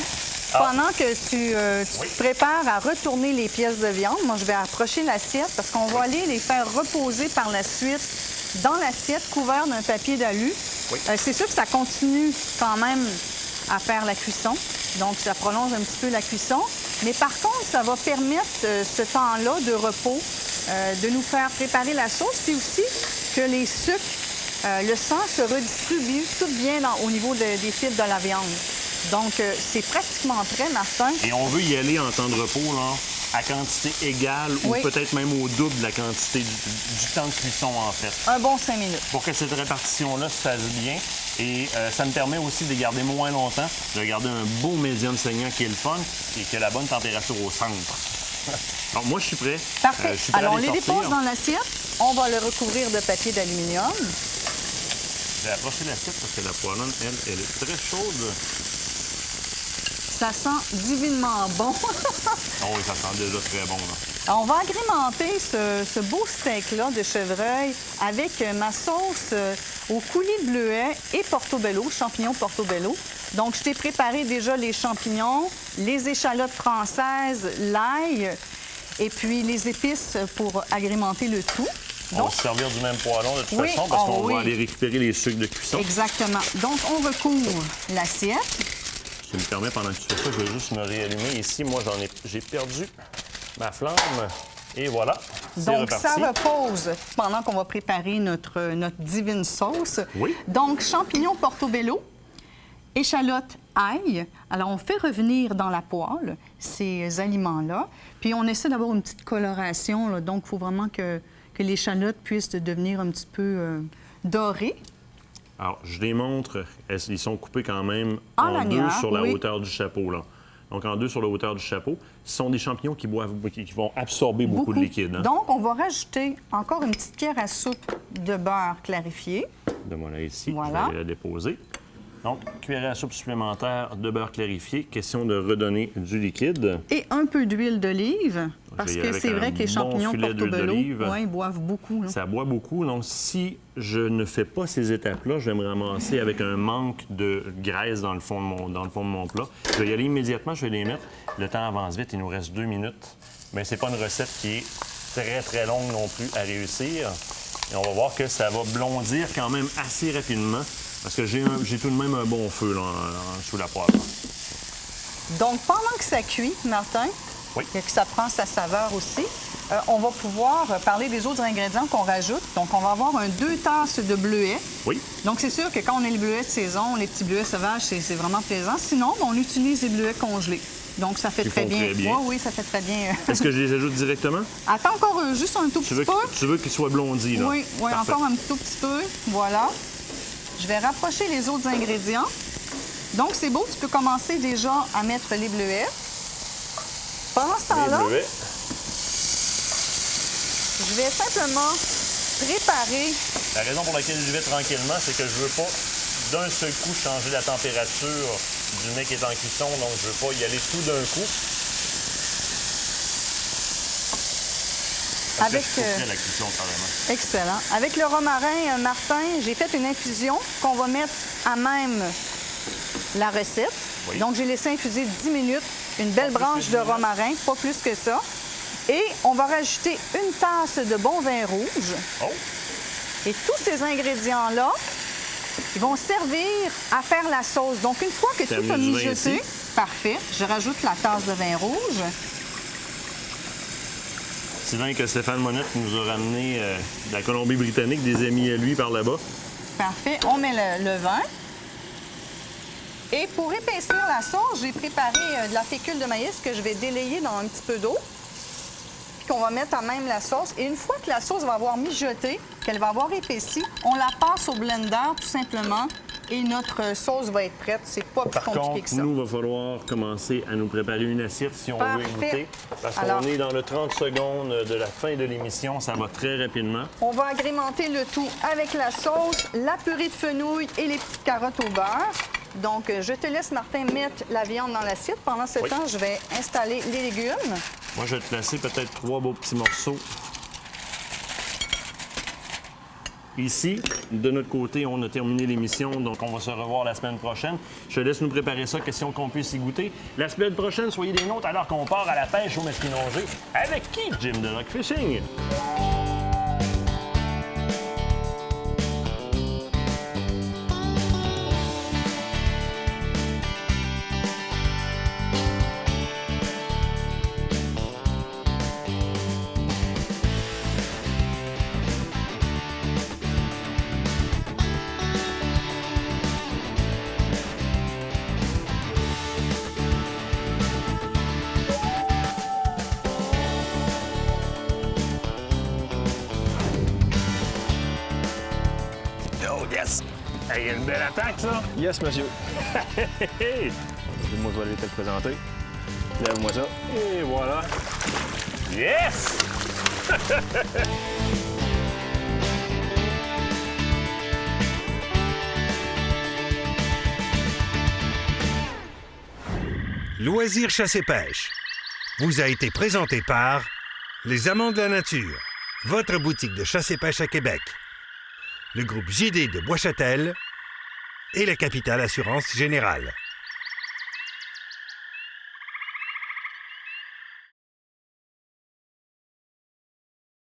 [SPEAKER 6] Pendant que tu te prépares à retourner les pièces de viande, moi, je vais approcher l'assiette parce qu'on va aller les faire reposer par la suite dans l'assiette couvert d'un papier d'alu.
[SPEAKER 4] Oui.
[SPEAKER 6] C'est sûr que ça continue quand même à faire la cuisson. Donc, ça prolonge un petit peu la cuisson. Mais par contre, ça va permettre ce temps-là de repos de nous faire préparer la sauce, puis aussi que les sucres, le sang se redistribue tout bien au niveau des fibres de la viande. Donc, c'est pratiquement prêt, Martin.
[SPEAKER 4] Et on veut y aller en temps de repos, là, à quantité égale ou peut-être même au double de la quantité du temps de cuisson, en fait.
[SPEAKER 6] Un bon 5 minutes.
[SPEAKER 4] Pour que cette répartition-là se fasse bien. Et ça me permet aussi de les garder moins longtemps, de garder un beau médium saignant qui est le fun et qui a la bonne température au centre. Donc, moi, je suis prêt.
[SPEAKER 6] Parfait.
[SPEAKER 4] Je suis prêt.
[SPEAKER 6] Alors, on les dépose dans l'assiette. On va le recouvrir de papier d'aluminium.
[SPEAKER 4] Je vais approcher l'assiette parce que la poêlonne, elle est très chaude.
[SPEAKER 6] Ça sent divinement bon.
[SPEAKER 4] Oh oui, ça sent déjà très bon, là.
[SPEAKER 6] Alors, on va agrémenter ce beau steak-là de chevreuil avec ma sauce au coulis de bleuet et portobello, champignons portobello. Donc, je t'ai préparé déjà les champignons, les échalotes françaises, l'ail et puis les épices pour agrémenter le tout.
[SPEAKER 4] On va se servir du même poêlon de toute façon parce qu'on va aller récupérer les sucres de cuisson.
[SPEAKER 6] Exactement. Donc, on recouvre l'assiette.
[SPEAKER 4] Si tu me permets, pendant que tu fais ça, je vais juste me réallumer. Ici, moi, j'ai perdu ma flamme. Et voilà, c'est
[SPEAKER 6] Donc,
[SPEAKER 4] reparti.
[SPEAKER 6] ça repose pendant qu'on va préparer notre divine sauce.
[SPEAKER 4] Oui.
[SPEAKER 6] Donc, champignons portobello, échalotes ail. Alors, on fait revenir dans la poêle ces aliments-là. Puis, on essaie d'avoir une petite coloration. Là. Donc, il faut vraiment que l'échalote puisse devenir un petit peu dorée.
[SPEAKER 4] Alors, je les montre. Ils sont coupés quand même
[SPEAKER 6] En
[SPEAKER 4] en
[SPEAKER 6] lanière,
[SPEAKER 4] deux sur la hauteur du chapeau, là. Donc, en deux sur la hauteur du chapeau. Ce sont des champignons qui vont absorber beaucoup de liquide. Hein?
[SPEAKER 6] Donc, on va rajouter encore une petite cuillère à soupe de beurre clarifié.
[SPEAKER 4] Donne-moi là ici.
[SPEAKER 6] Voilà.
[SPEAKER 4] Je vais aller la déposer. Donc, cuillère à soupe supplémentaire de beurre clarifié. Question de redonner du liquide.
[SPEAKER 6] Et un peu d'huile d'olive, parce
[SPEAKER 4] Je vais y
[SPEAKER 6] que
[SPEAKER 4] aller
[SPEAKER 6] c'est
[SPEAKER 4] avec
[SPEAKER 6] vrai
[SPEAKER 4] un
[SPEAKER 6] que les
[SPEAKER 4] bon
[SPEAKER 6] champignons
[SPEAKER 4] filet d'huile
[SPEAKER 6] portobello,
[SPEAKER 4] d'olive.
[SPEAKER 6] ouais, ils boivent beaucoup. Là.
[SPEAKER 4] Ça boit beaucoup. Donc, si je ne fais pas ces étapes-là, je vais me ramasser avec un manque de graisse dans le fond de mon plat. Je vais y aller immédiatement, je vais les mettre. Le temps avance vite, il nous reste 2 minutes. Mais c'est pas une recette qui est très, très longue non plus à réussir. Et on va voir que ça va blondir quand même assez rapidement parce que j'ai tout de même un bon feu là, sous la poêle.
[SPEAKER 6] Donc, pendant que ça cuit, Martin,
[SPEAKER 4] Oui.
[SPEAKER 6] et que ça prend sa saveur aussi, on va pouvoir parler des autres ingrédients qu'on rajoute. Donc, on va avoir 2 tasses de bleuets.
[SPEAKER 4] Oui.
[SPEAKER 6] Donc, c'est sûr que quand on a les bleuets de saison, les petits bleuets sauvages, c'est vraiment plaisant. Sinon, on utilise les bleuets congelés. Donc, ça fait
[SPEAKER 4] Ils
[SPEAKER 6] très
[SPEAKER 4] font
[SPEAKER 6] bien.
[SPEAKER 4] très bien.
[SPEAKER 6] Oui, ça fait très bien.
[SPEAKER 4] Est-ce que je les ajoute directement?
[SPEAKER 6] Attends encore juste un tout petit peu.
[SPEAKER 4] Tu veux qu'ils soient blondis, là?
[SPEAKER 6] Oui,
[SPEAKER 4] Parfait.
[SPEAKER 6] encore un tout petit peu. Voilà. Je vais rapprocher les autres ingrédients. Donc, c'est beau, tu peux commencer déjà à mettre les bleuets. Pendant ce temps-là,
[SPEAKER 4] Les bleuets.
[SPEAKER 6] je vais simplement préparer.
[SPEAKER 4] La raison pour laquelle je vais tranquillement, c'est que je veux pas d'un seul coup changer la température du mets qui est en cuisson, donc je veux pas y aller tout d'un coup. Parce que
[SPEAKER 6] Avec,
[SPEAKER 4] je suis prêt à la cuisson, carrément.
[SPEAKER 6] Excellent. Avec le romarin, Martin, j'ai fait une infusion qu'on va mettre à même la recette.
[SPEAKER 4] Oui.
[SPEAKER 6] Donc, j'ai laissé infuser 10 minutes, une belle branche de romarin, pas plus que ça. Et on va rajouter une tasse de bon vin rouge.
[SPEAKER 4] Oh!
[SPEAKER 6] Et tous ces ingrédients-là, ils vont servir à faire la sauce. Donc, une fois que
[SPEAKER 4] T'as
[SPEAKER 6] tout a
[SPEAKER 4] amené du vin
[SPEAKER 6] mijoté,
[SPEAKER 4] ici?
[SPEAKER 6] parfait, je rajoute la tasse de vin rouge.
[SPEAKER 4] Sylvain que Stéphane Monette nous a ramené de la Colombie-Britannique, des amis à lui par là-bas.
[SPEAKER 6] Parfait. On met le vin. Et pour épaissir la sauce, j'ai préparé de la fécule de maïs que je vais délayer dans un petit peu d'eau. Puis qu'on va mettre à même la sauce. Et une fois que la sauce va avoir mijoté, qu'elle va avoir épaissi, on la passe au blender tout simplement. Et notre sauce va être prête. C'est pas plus
[SPEAKER 4] Par
[SPEAKER 6] compliqué
[SPEAKER 4] contre,
[SPEAKER 6] que ça.
[SPEAKER 4] nous, il va falloir commencer à nous préparer une assiette si on veut
[SPEAKER 6] Parfait.
[SPEAKER 4] goûter. Parce qu'on
[SPEAKER 6] Alors-
[SPEAKER 4] est dans le 30 secondes de la fin de l'émission. Ça va très rapidement.
[SPEAKER 6] On va agrémenter le tout avec la sauce, la purée de fenouil et les petites carottes au beurre. Donc, je te laisse, Martin, mettre la viande dans l'assiette. Pendant ce
[SPEAKER 4] Oui.
[SPEAKER 6] temps, je vais installer les légumes.
[SPEAKER 4] Moi, je vais te placer peut-être 3 beaux petits morceaux. Ici, de notre côté, on a terminé l'émission, donc on va se revoir la semaine prochaine. Je te laisse nous préparer ça, question qu'on puisse y goûter. La semaine prochaine, soyez des nôtres alors qu'on part à la pêche au Mesquinongé. Avec qui, Jim de Rock Fishing? Oh, yes! Hey, une belle attaque, ça!
[SPEAKER 7] Yes, monsieur.
[SPEAKER 4] Hey!
[SPEAKER 7] Moi, je vais aller te le présenter. Lève-moi ça.
[SPEAKER 4] Et voilà! Yes!
[SPEAKER 1] Loisirs chasse et pêche vous a été présenté par Les Amants de la Nature, votre boutique de chasse et pêche à Québec, le groupe JD de Bois-Châtel et la Capitale Assurance Générale.